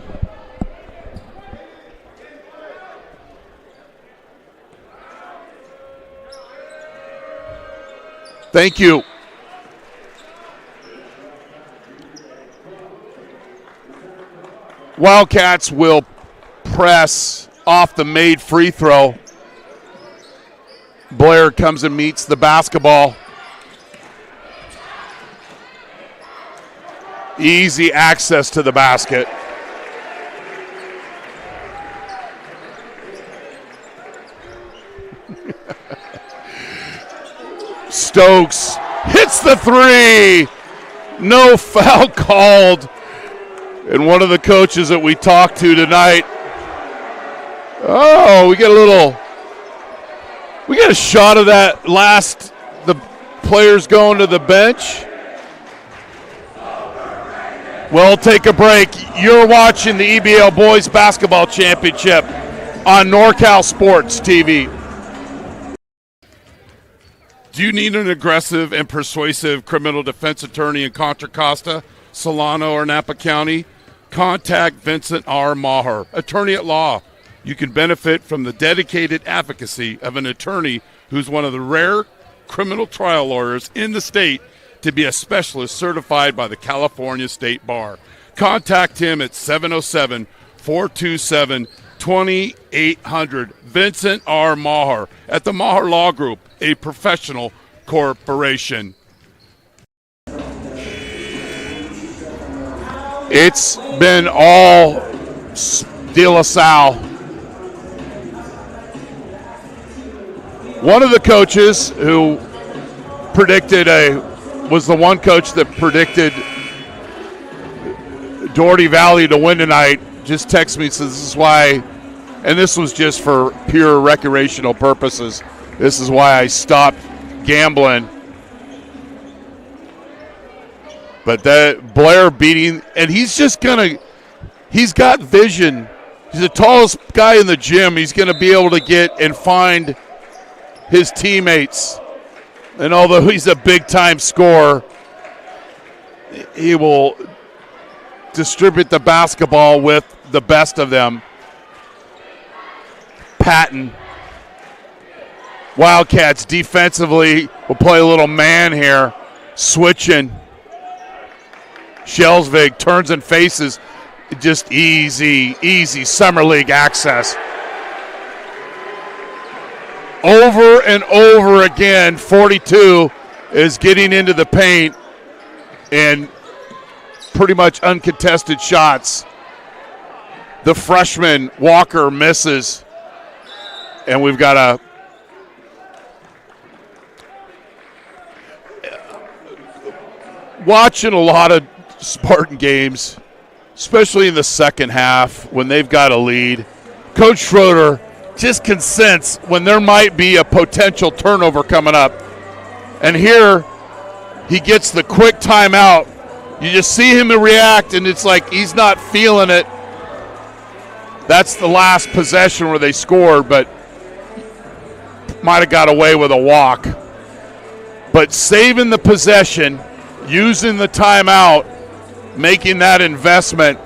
Thank you. Wildcats will press off the made free throw. Blair comes and meets the basketball. Easy access to the basket. Stokes hits the three. No foul called. And one of the coaches that we talked to tonight, we get a shot of that the players going to the bench. We'll take a break. You're watching the EBAL Boys Basketball Championship on NorCal Sports TV. Do you need an aggressive and persuasive criminal defense attorney in Contra Costa, Solano, or Napa County? Contact Vincent R. Maher, attorney at law. You can benefit from the dedicated advocacy of an attorney who's one of the rare criminal trial lawyers in the state to be a specialist certified by the California State Bar. Contact him at 707-427-2800. Vincent R. Maher at the Maher Law Group, a professional corporation. It's been all De La Salle. One of the coaches who was the one coach that predicted Dougherty Valley to win tonight, just texted me and says, this is why, and this was just for pure recreational purposes, this is why I stopped gambling. But that Blair beating, and he's got vision. He's the tallest guy in the gym. He's going to be able to get and find his teammates. And although he's a big-time scorer, he will distribute the basketball with the best of them. Patton. Wildcats defensively will play a little man here. Switching. Shelsvig turns and faces. Just easy Summer League access. Over and over again, 42 is getting into the paint and pretty much uncontested shots. The freshman, Walker, misses. And we've got watching a lot of Spartan games, especially in the second half when they've got a lead. Coach Schroeder just can sense when there might be a potential turnover coming up. And here he gets the quick timeout. You just see him react, and it's like he's not feeling it. That's the last possession where they scored, but might have got away with a walk. But saving the possession, using the timeout, making that investment,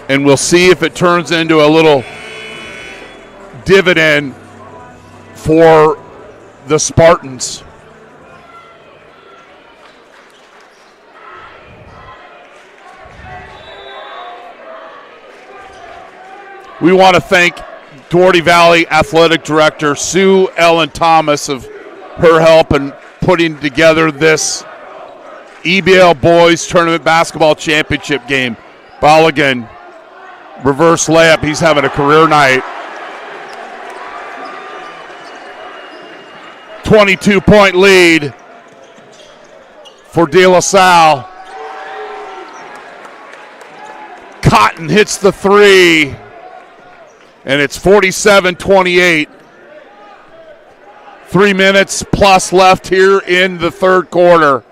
and we'll see if it turns into a little dividend for the Spartans. We want to thank Dougherty Valley Athletic Director Sue Ellen Thomas of her help in putting together this EBAL Boys Tournament Basketball Championship game. Balogun, reverse layup. He's having a career night. 22-point lead for De La Salle. Cotton hits the three, and it's 47-28. 3 minutes plus left here in the third quarter.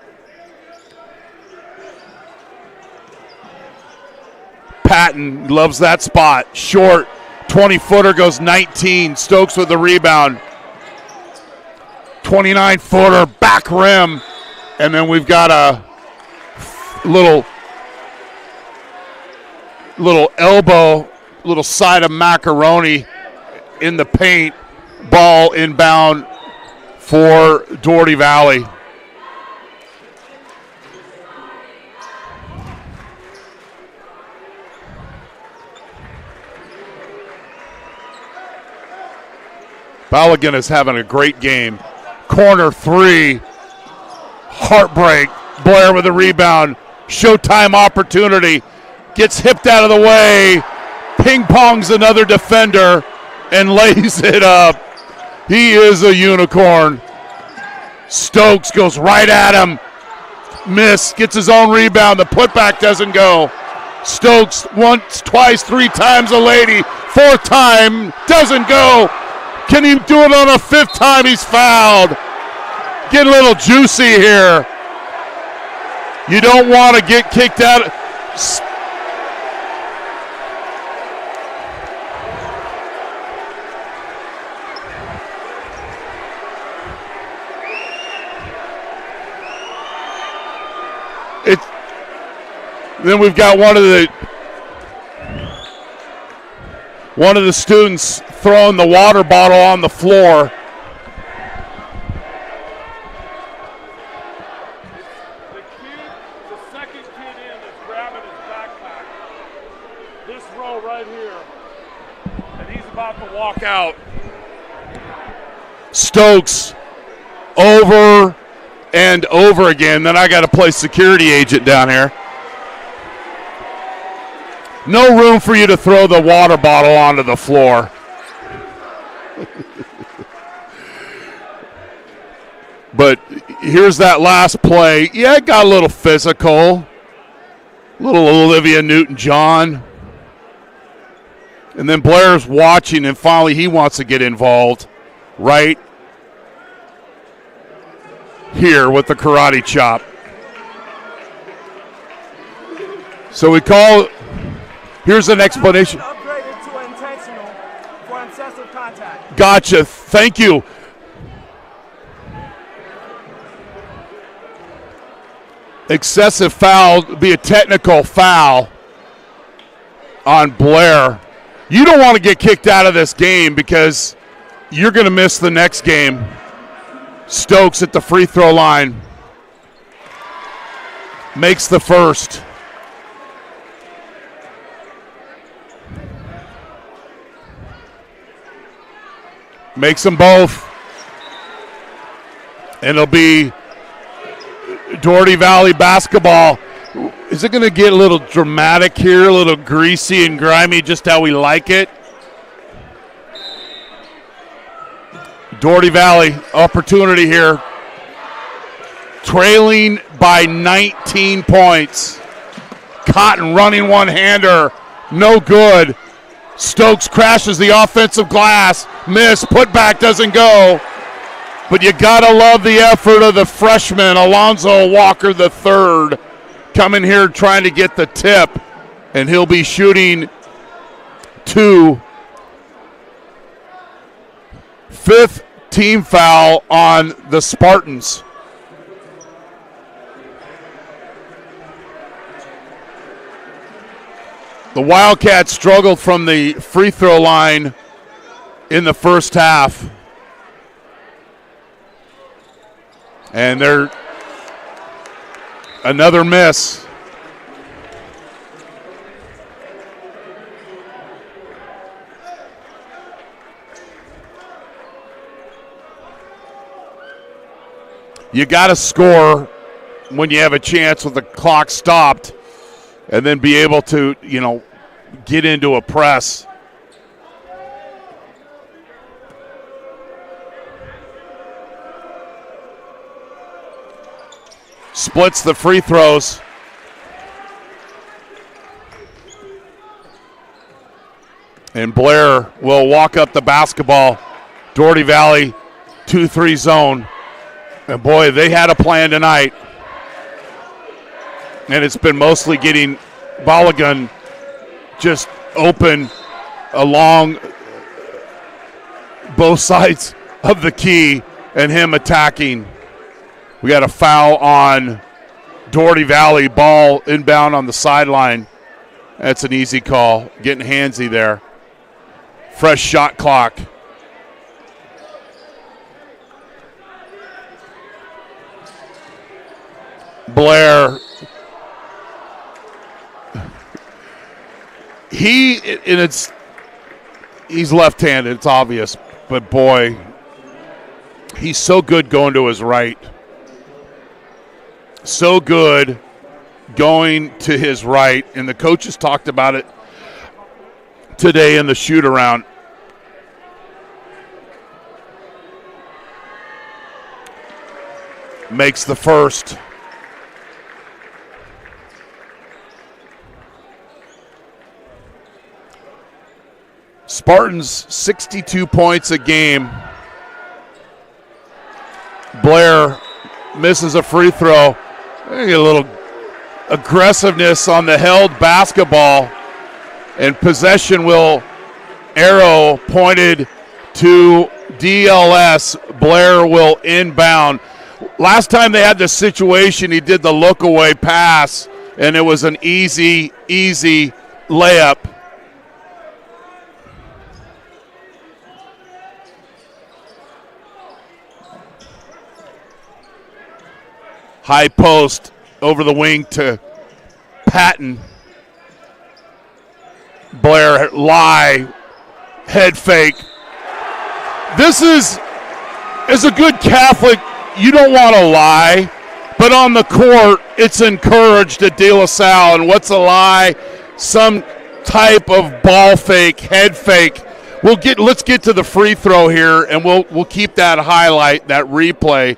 Patton loves that spot. Short, 20-footer goes 19. Stokes with the rebound. 29-footer, back rim. And then we've got a little elbow, little side of macaroni in the paint. Ball inbound for Dougherty Valley. Balogun is having a great game. Corner three. Heartbreak. Blair with the rebound. Showtime opportunity. Gets hipped out of the way. Ping-pongs another defender and lays it up. He is a unicorn. Stokes goes right at him. Miss. Gets his own rebound. The putback doesn't go. Stokes once, twice, 3 times a lady. 4th time. Doesn't go. Can he do it on a 5th time? He's fouled. Get a little juicy here. You don't want to get kicked out. Then we've got one of the students throwing the water bottle on the floor. The second kid in is grabbing his backpack. This row right here. And he's about to walk out. Stokes over and over again. Then I got to play security agent down here. No room for you to throw the water bottle onto the floor. But here's that last play. Yeah, it got a little physical. Little Olivia Newton-John. And then Blair's watching, and finally he wants to get involved right here with the karate chop. So we call... Here's an explanation. Upgraded to intentional for excessive contact. Gotcha. Thank you. Excessive foul would be a technical foul on Blair. You don't want to get kicked out of this game because you're going to miss the next game. Stokes at the free throw line makes the first. Makes them both. And it'll be Dougherty Valley basketball. Is it going to get a little dramatic here, a little greasy and grimy, just how we like it? Dougherty Valley, opportunity here. Trailing by 19 points. Cotton running one-hander. No good. Stokes crashes the offensive glass. Miss. Putback doesn't go. But you got to love the effort of the freshman, Alonzo Walker III, coming here trying to get the tip. And he'll be shooting 2. 5th team foul on the Spartans. The Wildcats struggled from the free throw line in the first half. And they're another miss. You got to score when you have a chance with the clock stopped and then be able to, get into a press. Splits the free throws. And Blair will walk up the basketball. Dougherty Valley 2-3 zone. And boy, they had a plan tonight. And it's been mostly getting Balogun just open along both sides of the key and him attacking. We got a foul on Dougherty Valley. Ball inbound on the sideline. That's an easy call. Getting handsy there. Fresh shot clock. Blair. He's left-handed, it's obvious, but boy, he's so good going to his right. So good going to his right, and the coaches talked about it today in the shoot-around. Makes the first. Spartans 62 points a game. Blair misses a free throw. A little aggressiveness on the held basketball, and possession will arrow pointed to DLS. Blair will inbound. Last time they had this situation, he did the look away pass, and it was an easy layup. High post over the wing to Patton. Blair lie, head fake. This is, as a good Catholic, you don't want to lie, but on the court, it's encouraged at De La Salle. And what's a lie? Some type of ball fake, head fake. Let's get to the free throw here, and we'll keep that highlight, that replay.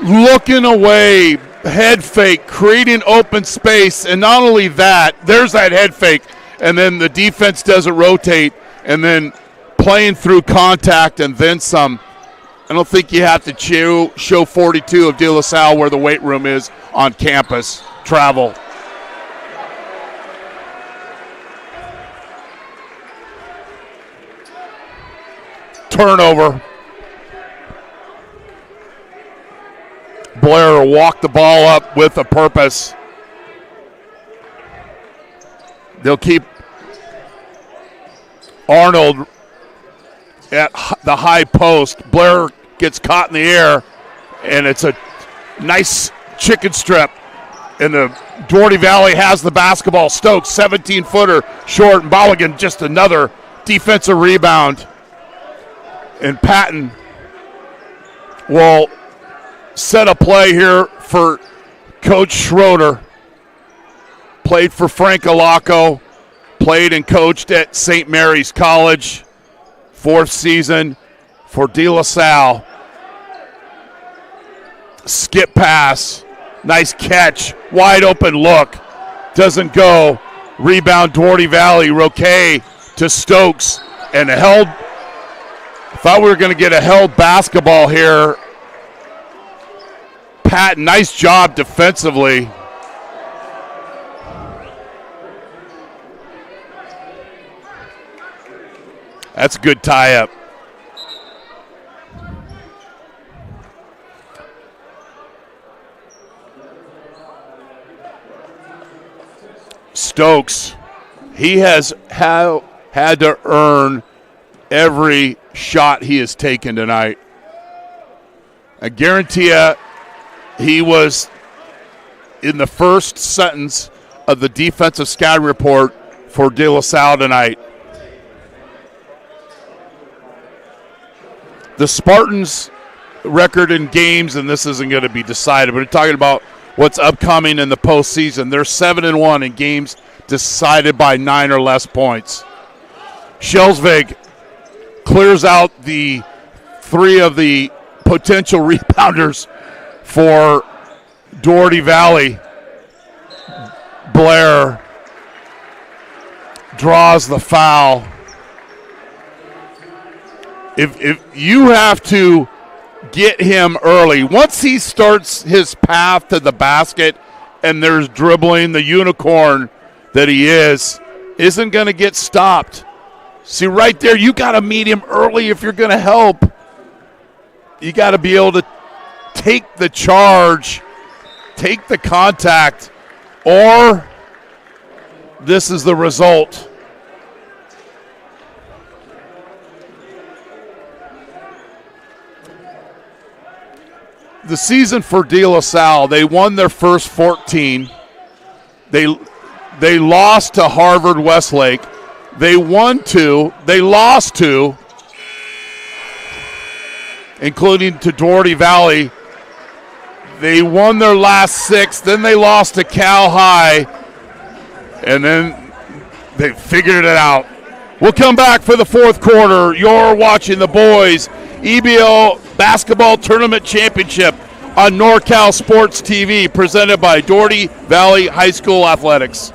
Looking away, head fake, creating open space, and not only that, there's that head fake, and then the defense doesn't rotate, and then playing through contact and then some. I don't think you have to show 42 of De La Salle where the weight room is on campus. Travel. Turnover. Blair will walk the ball up with a purpose. They'll keep Arnold at the high post. Blair gets caught in the air, and it's a nice chicken strip. And the Dougherty Valley has the basketball. Stokes, 17-footer, short, and Bolligan just another defensive rebound. And Patton will set a play here for Coach Schroeder. Played for Frank Alaco, played and coached at St. Mary's College. 4th season for De La Salle. Skip pass, nice catch, wide open look, doesn't go. Rebound Dougherty Valley, Roque to Stokes, and held. Thought we were going to get a held basketball here. Patton, nice job defensively. That's a good tie-up. Stokes, he has had to earn every shot he has taken tonight. I guarantee you, he was in the first sentence of the defensive scouting report for De La Salle tonight. The Spartans' record in games, and this isn't going to be decided, but we're talking about what's upcoming in the postseason. They're 7-1 in games decided by 9 or less points. Schelsvig clears out the 3 of the potential rebounders for Dougherty Valley. Blair draws the foul. If you have to get him early, once he starts his path to the basket and there's dribbling, the unicorn that he isn't going to get stopped. See, right there, you got to meet him early if you're going to help. You got to be able to take the charge, take the contact, or this is the result. The season for De La Salle, they won their first 14. They lost to Harvard Westlake. They won 2. They lost 2. including to Dougherty Valley. They won their last 6, then they lost to Cal High, and then they figured it out. We'll come back for the fourth quarter. You're watching the boys EBAL Basketball Tournament Championship on NorCal Sports TV, presented by Dougherty Valley High School Athletics.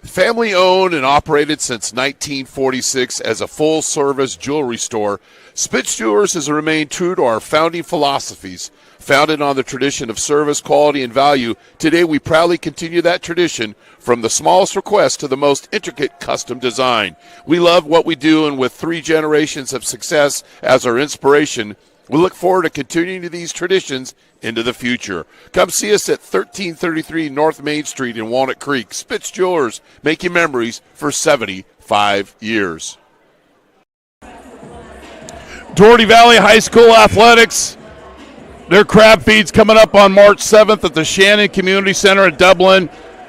Family owned and operated since 1946 as a full-service jewelry store, Spitz Jewelers has remained true to our founding philosophies. Founded on the tradition of service, quality, and value, today we proudly continue that tradition from the smallest request to the most intricate custom design. We love what we do, and with 3 generations of success as our inspiration, we look forward to continuing these traditions into the future. Come see us at 1333 North Main Street in Walnut Creek. Spitz Jewelers, making memories for 75 years. Dougherty Valley High School Athletics, their crab feed's coming up on March 7th at the Shannon Community Center in Dublin.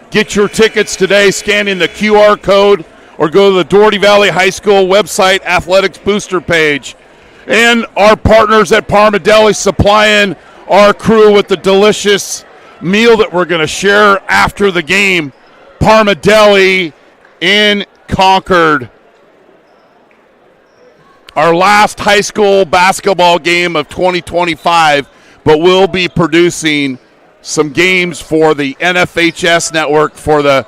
Get your tickets today scanning the QR code or go to the Dougherty Valley High School website athletics booster page. And our partners at Parma Deli supplying our crew with the delicious meal that we're going to share after the game. Parma Deli in Concord. Our last high school basketball game of 2025, but we'll be producing some games for the NFHS network for the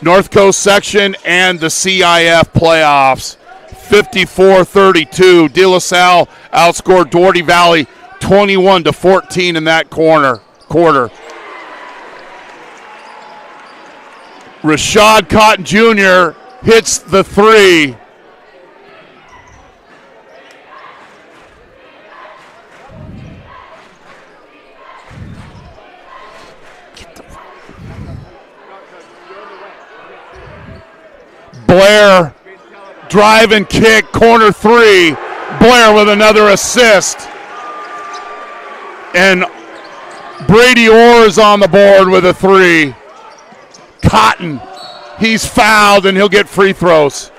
North Coast section and the CIF playoffs. 54-32. De La Salle outscored Dougherty Valley 21-14 in that quarter. Rashad Cotton Jr. hits the 3. Blair, drive and kick, corner 3. Blair with another assist. And Brady Orr is on the board with a 3. Cotton, he's fouled and he'll get free throws.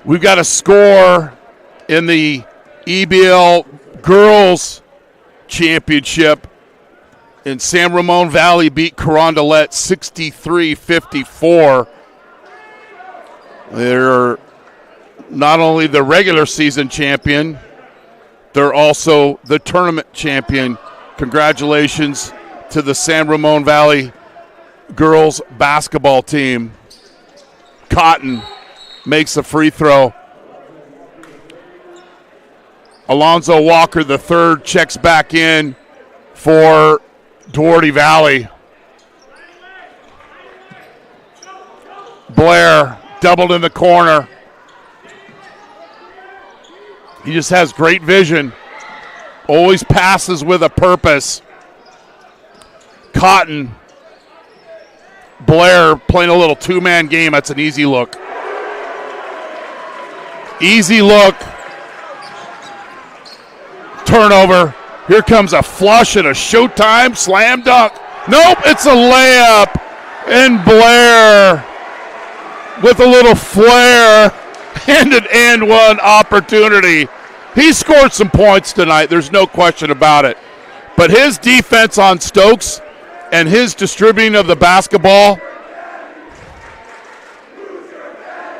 We've got a score in the EBAL Girls Championship. And San Ramon Valley beat Carondelet 63-54. They're not only the regular season champion, they're also the tournament champion. Congratulations to the San Ramon Valley girls basketball team. Cotton makes a free throw. Alonzo Walker, the third, checks back in for Dougherty Valley. Blair doubled in the corner. He just has great vision. Always passes with a purpose. Cotton. Blair playing a little two-man game. That's an easy look. Easy look. Turnover. Here comes a flush and a showtime slam dunk. Nope, it's a layup. And Blair with a little flair and an and one opportunity. He scored some points tonight. There's no question about it. But his defense on Stokes and his distributing of the basketball.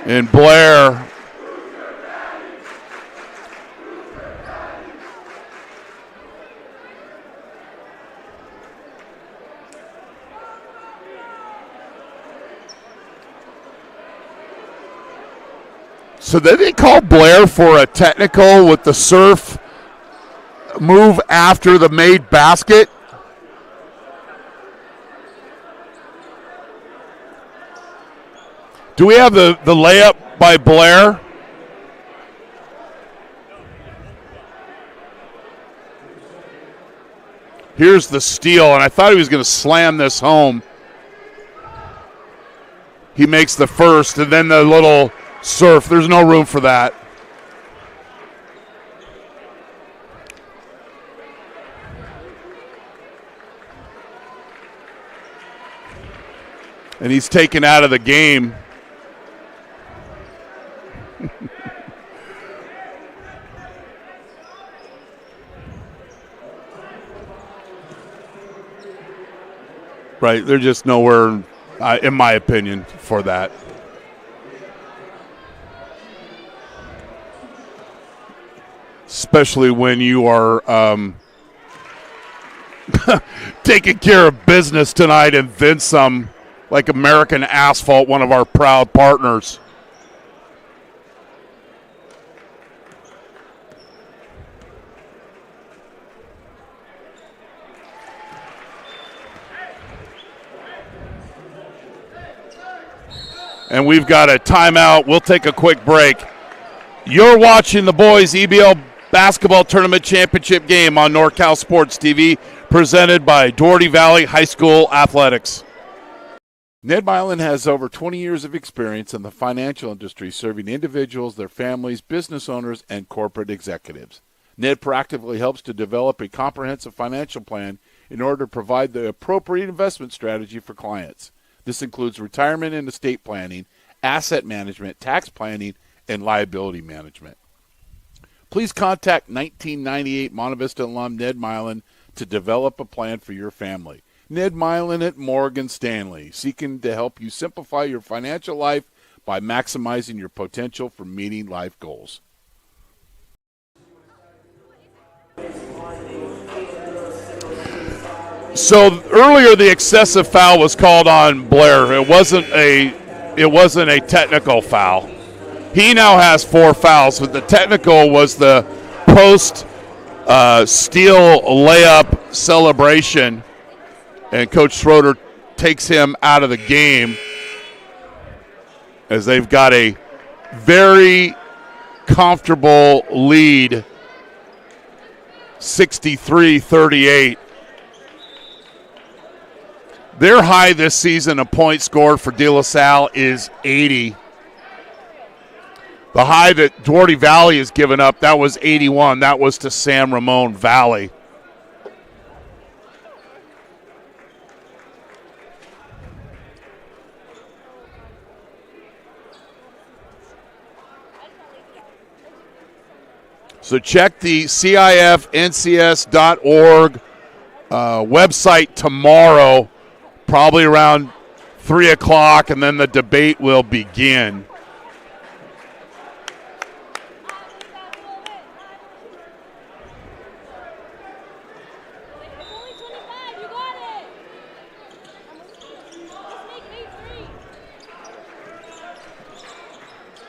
And Blair. So did they call Blair for a technical with the surf move after the made basket? Do we have the layup by Blair? Here's the steal, and I thought he was going to slam this home. He makes the first, and then the little Surf. There's no room for that. And he's taken out of the game. Right, they're just nowhere, in my opinion, for that. Especially when you are taking care of business tonight and then some, like American Asphalt, one of our proud partners. And we've got a timeout. We'll take a quick break. You're watching the boys EBAL Basketball Tournament Championship game on NorCal Sports TV, presented by Dougherty Valley High School Athletics. Ned Milin has over 20 years of experience in the financial industry, serving individuals, their families, business owners, and corporate executives. Ned proactively helps to develop a comprehensive financial plan in order to provide the appropriate investment strategy for clients. This includes retirement and estate planning, asset management, tax planning, and liability management. Please contact 1998 Monte Vista alum Ned Milin to develop a plan for your family. Ned Milin at Morgan Stanley, seeking to help you simplify your financial life by maximizing your potential for meeting life goals. So earlier, the excessive foul was called on Blair. It wasn't a technical foul. He now has 4 fouls, but the technical was the post steal layup celebration, and Coach Schroeder takes him out of the game as they've got a very comfortable lead, 63-38. Their high this season in points scored for De La Salle is 80. The high that Dougherty Valley has given up, that was 81. That was to San Ramon Valley. So check the CIFNCS.org website tomorrow, probably around 3 o'clock, and then the debate will begin.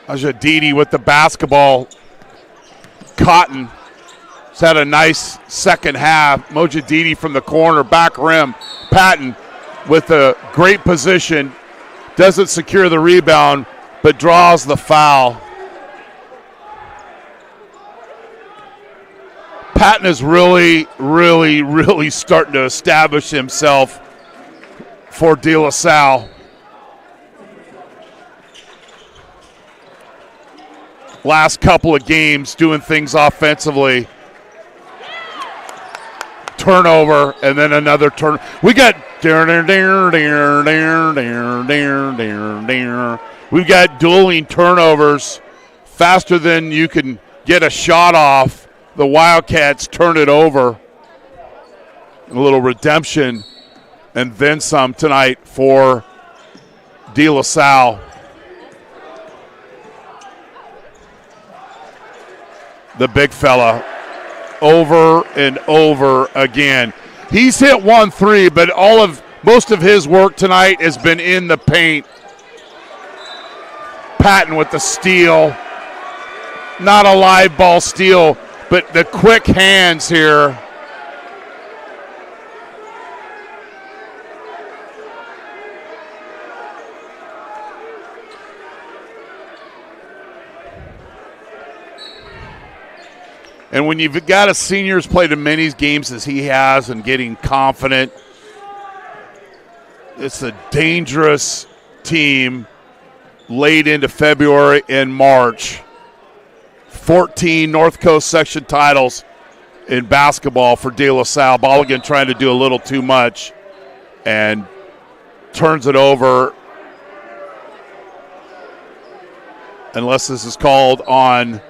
Ajadidi with the basketball. Cotton has had a nice second half. Mojadidi from the corner, back rim. Patton with a great position. Doesn't secure the rebound, but draws the foul. Patton is really starting to establish himself for De La Salle. Last couple of games doing things offensively. Turnover, and then another turn. We got we've got dueling turnovers faster than you can get a shot off. The Wildcats turn it over. A little redemption and then some tonight for De La Salle. The big fella, over and over again. He's hit 1 3, but most of his work tonight has been in the paint. Patton with the steal. Not a live ball steal, but the quick hands here. And when you've got a senior who's played as many games as he has and getting confident, it's a dangerous team late into February and March. 14 North Coast section titles in basketball for De La Salle. Bolligan trying to do a little too much and turns it over, unless this is called on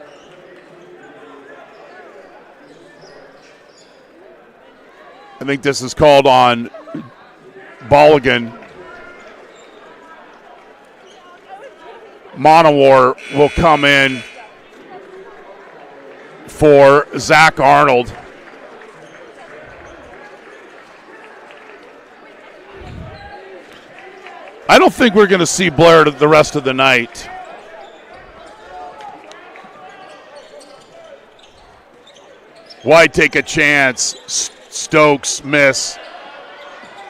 I think this is called on Bolligan. Monowar will come in for Zach Arnold. I don't think we're going to see Blair the rest of the night. Why take a chance? Stokes miss.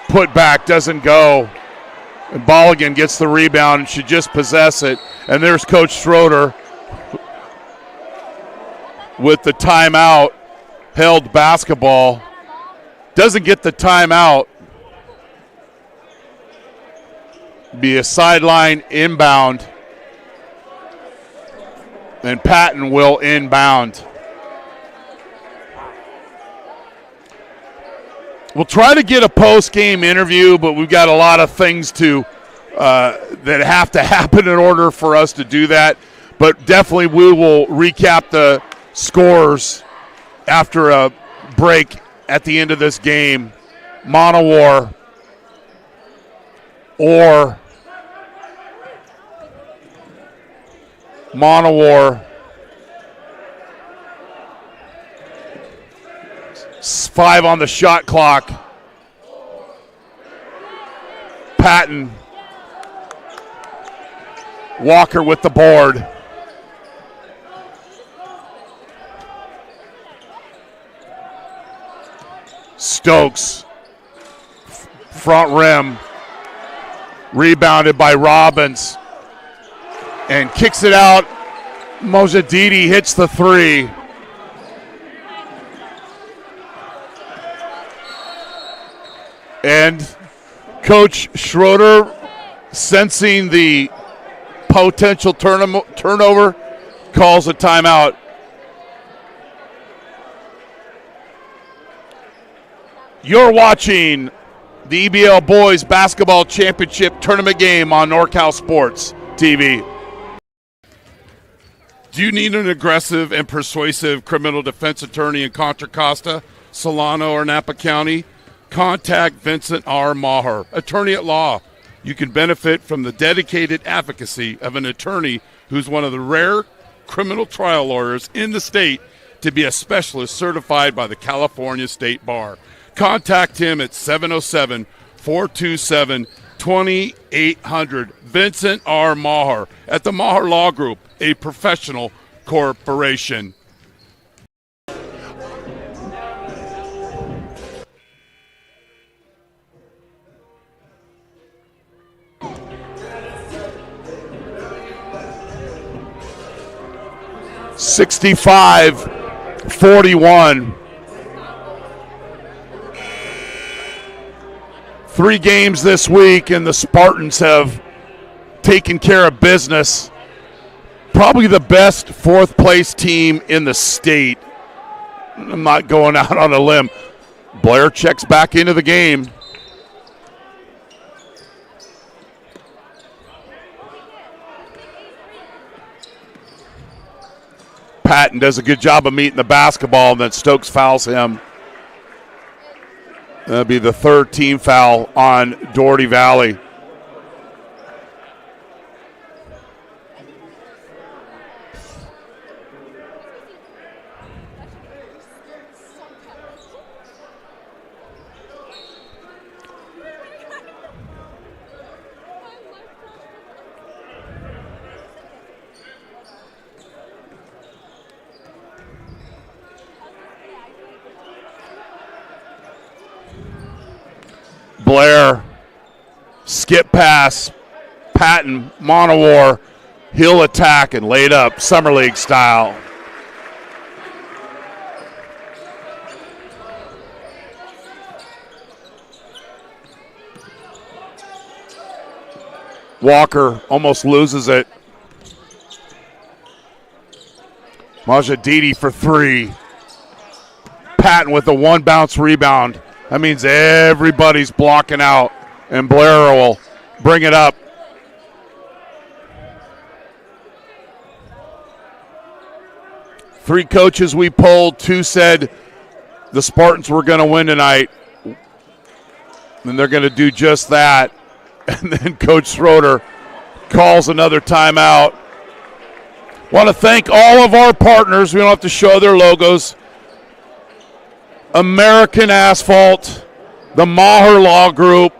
Put back doesn't go. And Bolligan gets the rebound and should just possess it. And there's Coach Schroeder with the timeout. Held basketball. Doesn't get the timeout. Be a sideline inbound. And Patton will inbound. We'll try to get a post-game interview, but we've got a lot of things that have to happen in order for us to do that. But definitely we will recap the scores after a break at the end of this game. Monowar or Monowar. 5 on the shot clock. Patton. Walker with the board. Stokes. Front rim. Rebounded by Robbins. And kicks it out. Mojadidi hits the three. And Coach Schroeder, sensing the potential turnover, calls a timeout. You're watching the EBAL Boys Basketball Championship Tournament game on NorCal Sports TV. Do you need an aggressive and persuasive criminal defense attorney in Contra Costa, Solano, or Napa County? Contact Vincent R. Maher, attorney at law. You can benefit from the dedicated advocacy of an attorney who's one of the rare criminal trial lawyers in the state to be a specialist certified by the California State Bar. Contact him at 707-427-2800. Vincent R. Maher at the Maher Law Group, a professional corporation. (65-41). 3 games this week, and the Spartans have taken care of business. Probably the best fourth-place team in the state. I'm not going out on a limb. Blair checks back into the game. Patton does a good job of meeting the basketball, and then Stokes fouls him. That'll be the 3rd team foul on Dougherty Valley. Blair, skip pass, Patton, Monowar, he'll attack and laid up, Summer League style. Walker almost loses it. Majadidi for three. Patton with a one-bounce rebound. That means everybody's blocking out, and Blair will bring it up. Three coaches we polled, two said the Spartans were going to win tonight, and they're going to do just that. And then Coach Schroeder calls another timeout. Want to thank all of our partners. We don't have to show their logos. American Asphalt, the Maher Law Group,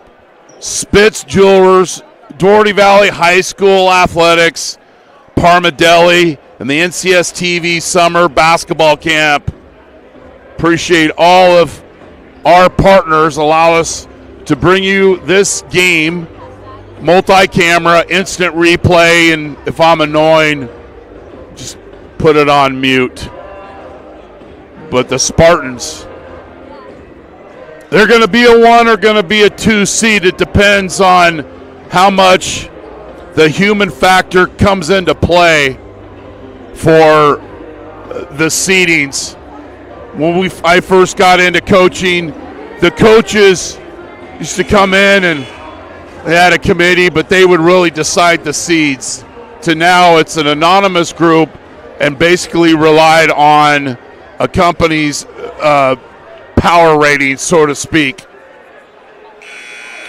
Spitz Jewelers, Dougherty Valley High School Athletics, Parma-Deli, and the NCS TV Summer Basketball Camp. Appreciate all of our partners. Allow us to bring you this game, multi-camera, instant replay, and if I'm annoying, just put it on mute. But the Spartans, they're going to be a 1 or going to be a 2 seed. It depends on how much the human factor comes into play for the seedings. When I first got into coaching, the coaches used to come in and they had a committee, but they would really decide the seeds. To now, it's an anonymous group and basically relied on a company's power rating, so to speak.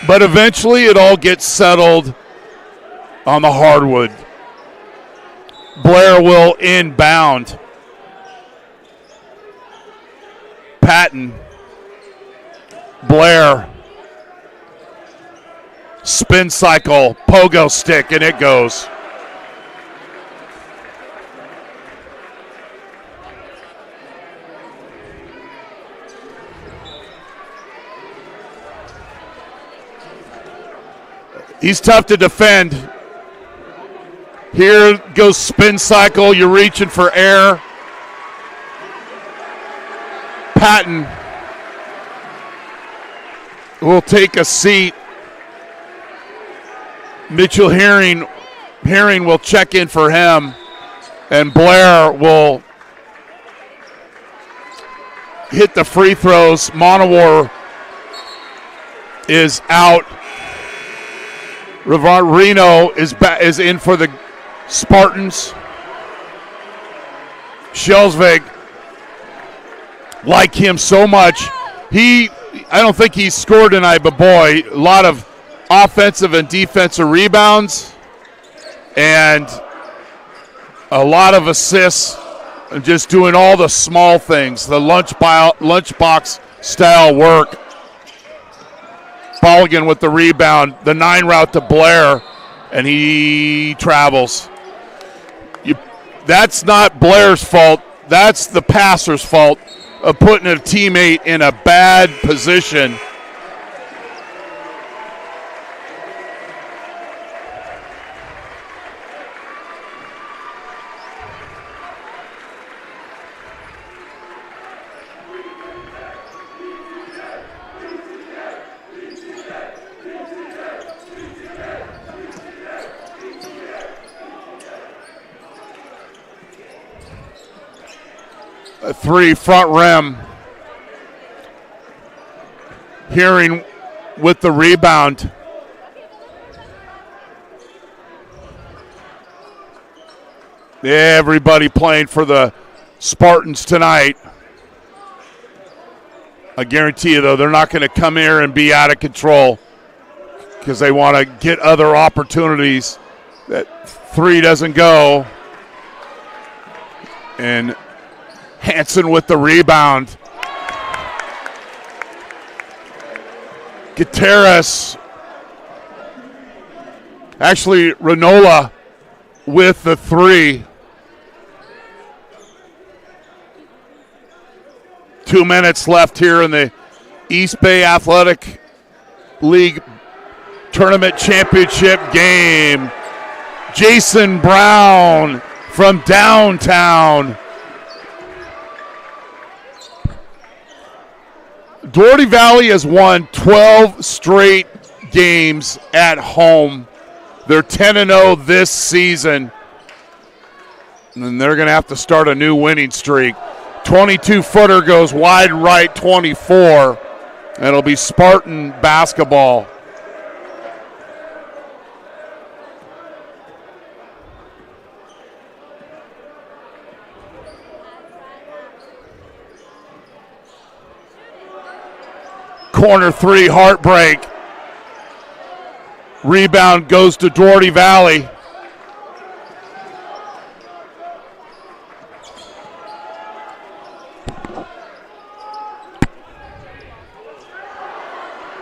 But eventually, it all gets settled on the hardwood. Blair will inbound. Patton. Blair. Spin cycle. Pogo stick, and it goes. He's tough to defend. Here goes spin cycle. You're reaching for air. Patton will take a seat. Mitchell Herring will check in for him. And Blair will hit the free throws. Monowar is out. Rivarino is in for the Spartans. Schelsvig, like him so much. I don't think he scored tonight, but boy, a lot of offensive and defensive rebounds and a lot of assists and just doing all the small things, the lunchbox style work. Bolligan with the rebound, the 9 route to Blair, and he travels. That's not Blair's fault. That's the passer's fault of putting a teammate in a bad position. A 3 front rim. Herring with the rebound. Everybody playing for the Spartans tonight. I guarantee you, though, they're not going to come here and be out of control because they want to get other opportunities. That 3 doesn't go. And Hansen with the rebound. Gutierrez. Actually, Renola with the 3. 2 minutes left here in the East Bay Athletic League Tournament Championship game. Jason Brown from downtown. Dougherty Valley has won 12 straight games at home. They're 10-0 this season, and they're going to have to start a new winning streak. 22-footer goes wide right 24, and it'll be Spartan basketball. Corner three, heartbreak. Rebound goes to Dougherty Valley.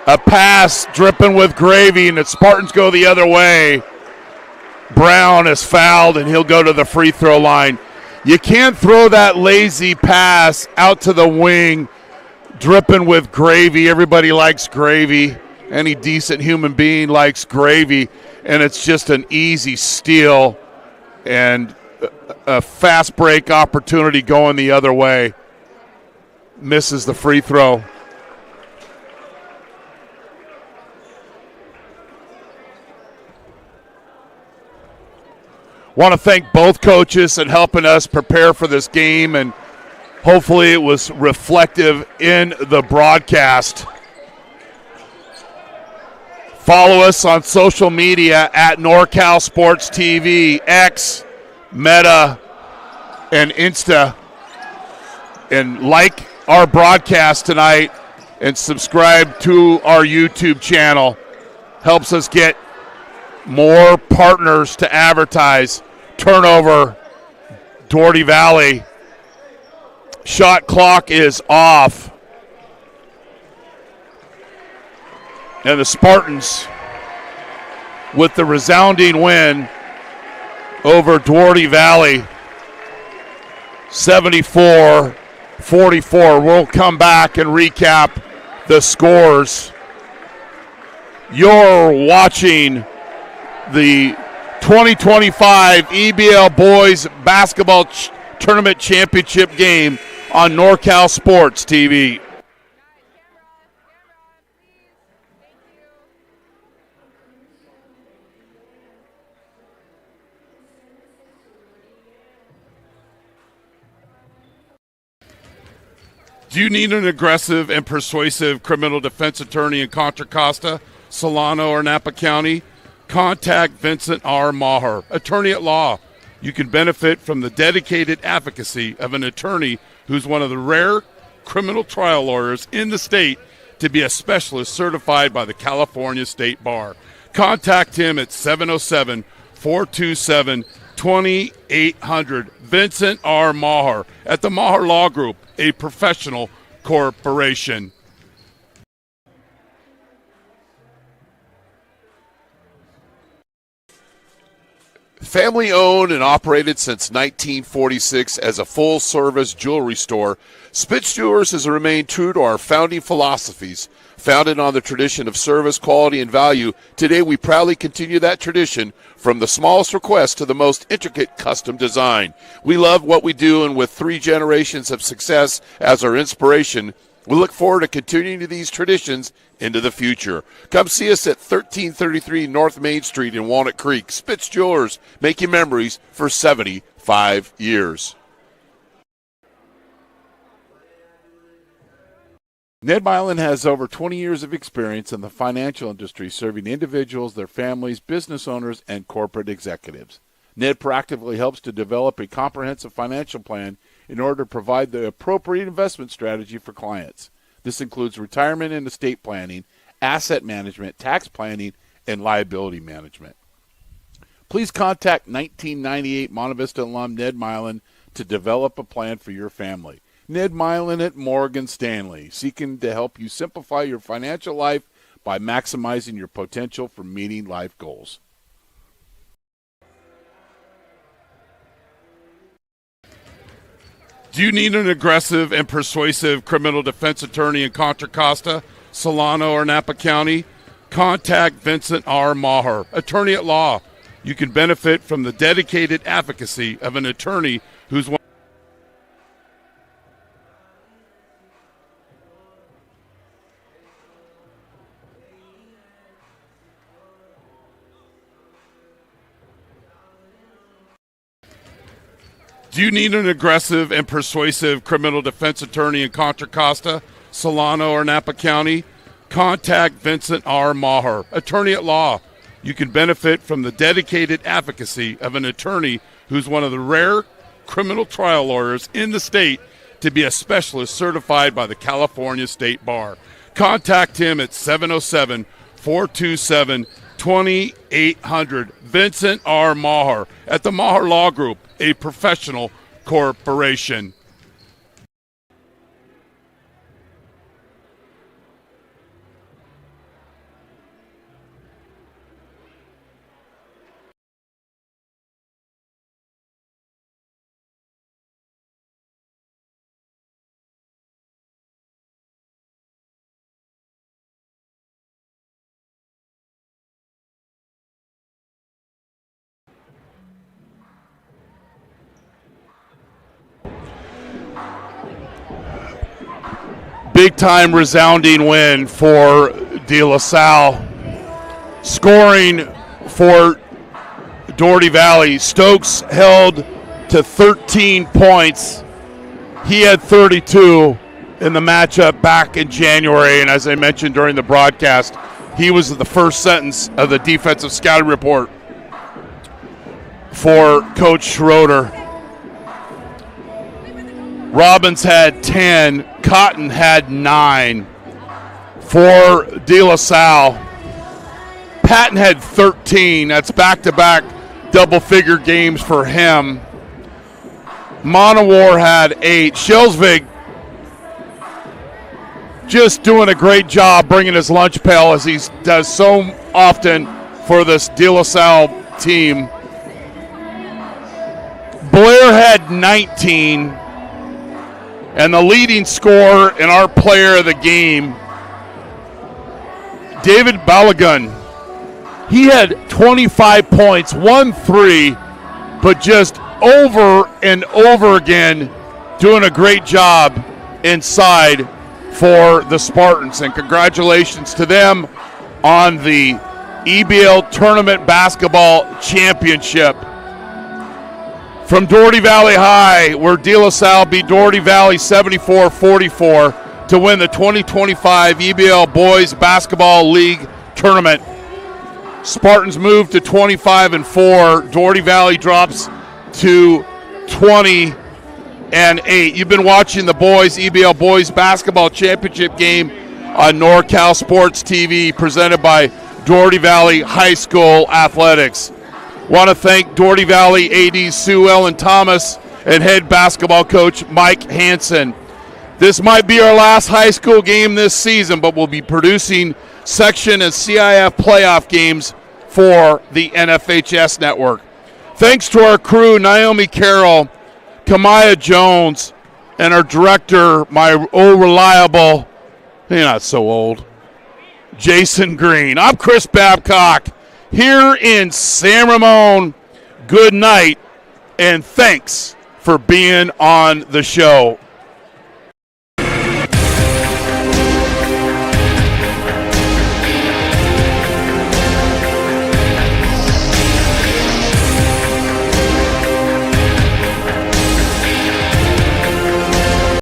A pass dripping with gravy, and the Spartans go the other way. Brown is fouled, and he'll go to the free throw line. You can't throw that lazy pass out to the wing, dripping with gravy. Everybody likes gravy. Any decent human being likes gravy, and it's just an easy steal and a fast break opportunity going the other way. Misses the free throw. Want to thank both coaches in helping us prepare for this game, and hopefully it was reflective in the broadcast. Follow us on social media at NorCal Sports TV, X, Meta, and Insta. And like our broadcast tonight and subscribe to our YouTube channel. Helps us get more partners to advertise. Turnover, Dougherty Valley. Shot clock is off. And the Spartans, with the resounding win over Dougherty Valley, 74-44. We'll come back and recap the scores. You're watching the 2025 EBAL Boys Basketball Tournament Championship game on NorCal Sports TV. Do you need an aggressive and persuasive criminal defense attorney in Contra Costa, Solano, or Napa County? Contact Vincent R. Maher, attorney at law. You can benefit from the dedicated advocacy of an attorney who's one of the rare criminal trial lawyers in the state to be a specialist certified by the California State Bar. Contact him at 707-427-2800. Vincent R. Maher at the Maher Law Group, a professional corporation. Family owned and operated since 1946 as a full-service jewelry store, Spitz Jewelers has remained true to our founding philosophies. Founded on the tradition of service, quality, and value, today we proudly continue that tradition from the smallest request to the most intricate custom design. We love what we do, and with 3 generations of success as our inspiration, we look forward to continuing these traditions into the future. Come see us at 1333 North Main Street in Walnut Creek. Spitz Jewelers, making memories for 75 years. Ned Milin has over 20 years of experience in the financial industry, serving individuals, their families, business owners, and corporate executives. Ned proactively helps to develop a comprehensive financial plan in order to provide the appropriate investment strategy for clients. This includes retirement and estate planning, asset management, tax planning, and liability management. Please contact 1998 Monte Vista alum Ned Milin to develop a plan for your family. Ned Milin at Morgan Stanley, seeking to help you simplify your financial life by maximizing your potential for meeting life goals. Do you need an aggressive and persuasive criminal defense attorney in Contra Costa, Solano, or Napa County? Contact Vincent R. Maher, attorney at law. You can benefit from the dedicated advocacy of an attorney who's one. Do you need an aggressive and persuasive criminal defense attorney in Contra Costa, Solano, or Napa County? Contact Vincent R. Maher, attorney at law. You can benefit from the dedicated advocacy of an attorney who's one of the rare criminal trial lawyers in the state to be a specialist certified by the California State Bar. Contact him at 707-427-2800. Vincent R. Maher at the Maher Law Group, a professional corporation. Big-time resounding win for De La Salle. Scoring for Dougherty Valley. Stokes held to 13 points. He had 32 in the matchup back in January, and as I mentioned during the broadcast, he was the first sentence of the defensive scouting report for Coach Schroeder. Robbins had 10. Cotton had 9 for De La Salle. Patton had 13. That's back-to-back double-figure games for him. Monowar had 8. Shelsvig just doing a great job bringing his lunch pail as he does so often for this De La Salle team. Blair had 19. And the leading scorer and our player of the game, David Balogun, he had 25 points, 1-3, but just over and over again doing a great job inside for the Spartans. And congratulations to them on the EBAL Tournament Basketball Championship. From Dougherty Valley High, where De La Salle beat Dougherty Valley 74-44 to win the 2025 EBAL Boys Basketball League Tournament. Spartans move to 25-4. Dougherty Valley drops to 20-8. You've been watching the boys EBAL Boys Basketball Championship game on NorCal Sports TV, presented by Dougherty Valley High School Athletics. Want to thank Dougherty Valley AD Sue Ellen Thomas and head basketball coach Mike Hansen. This might be our last high school game this season, but we'll be producing section and CIF playoff games for the NFHS network. Thanks to our crew, Naomi Carroll, Kamaya Jones, and our director, my old reliable, you're not so old, Jason Green. I'm Chris Babcock. Here in San Ramon, good night, and thanks for being on the show.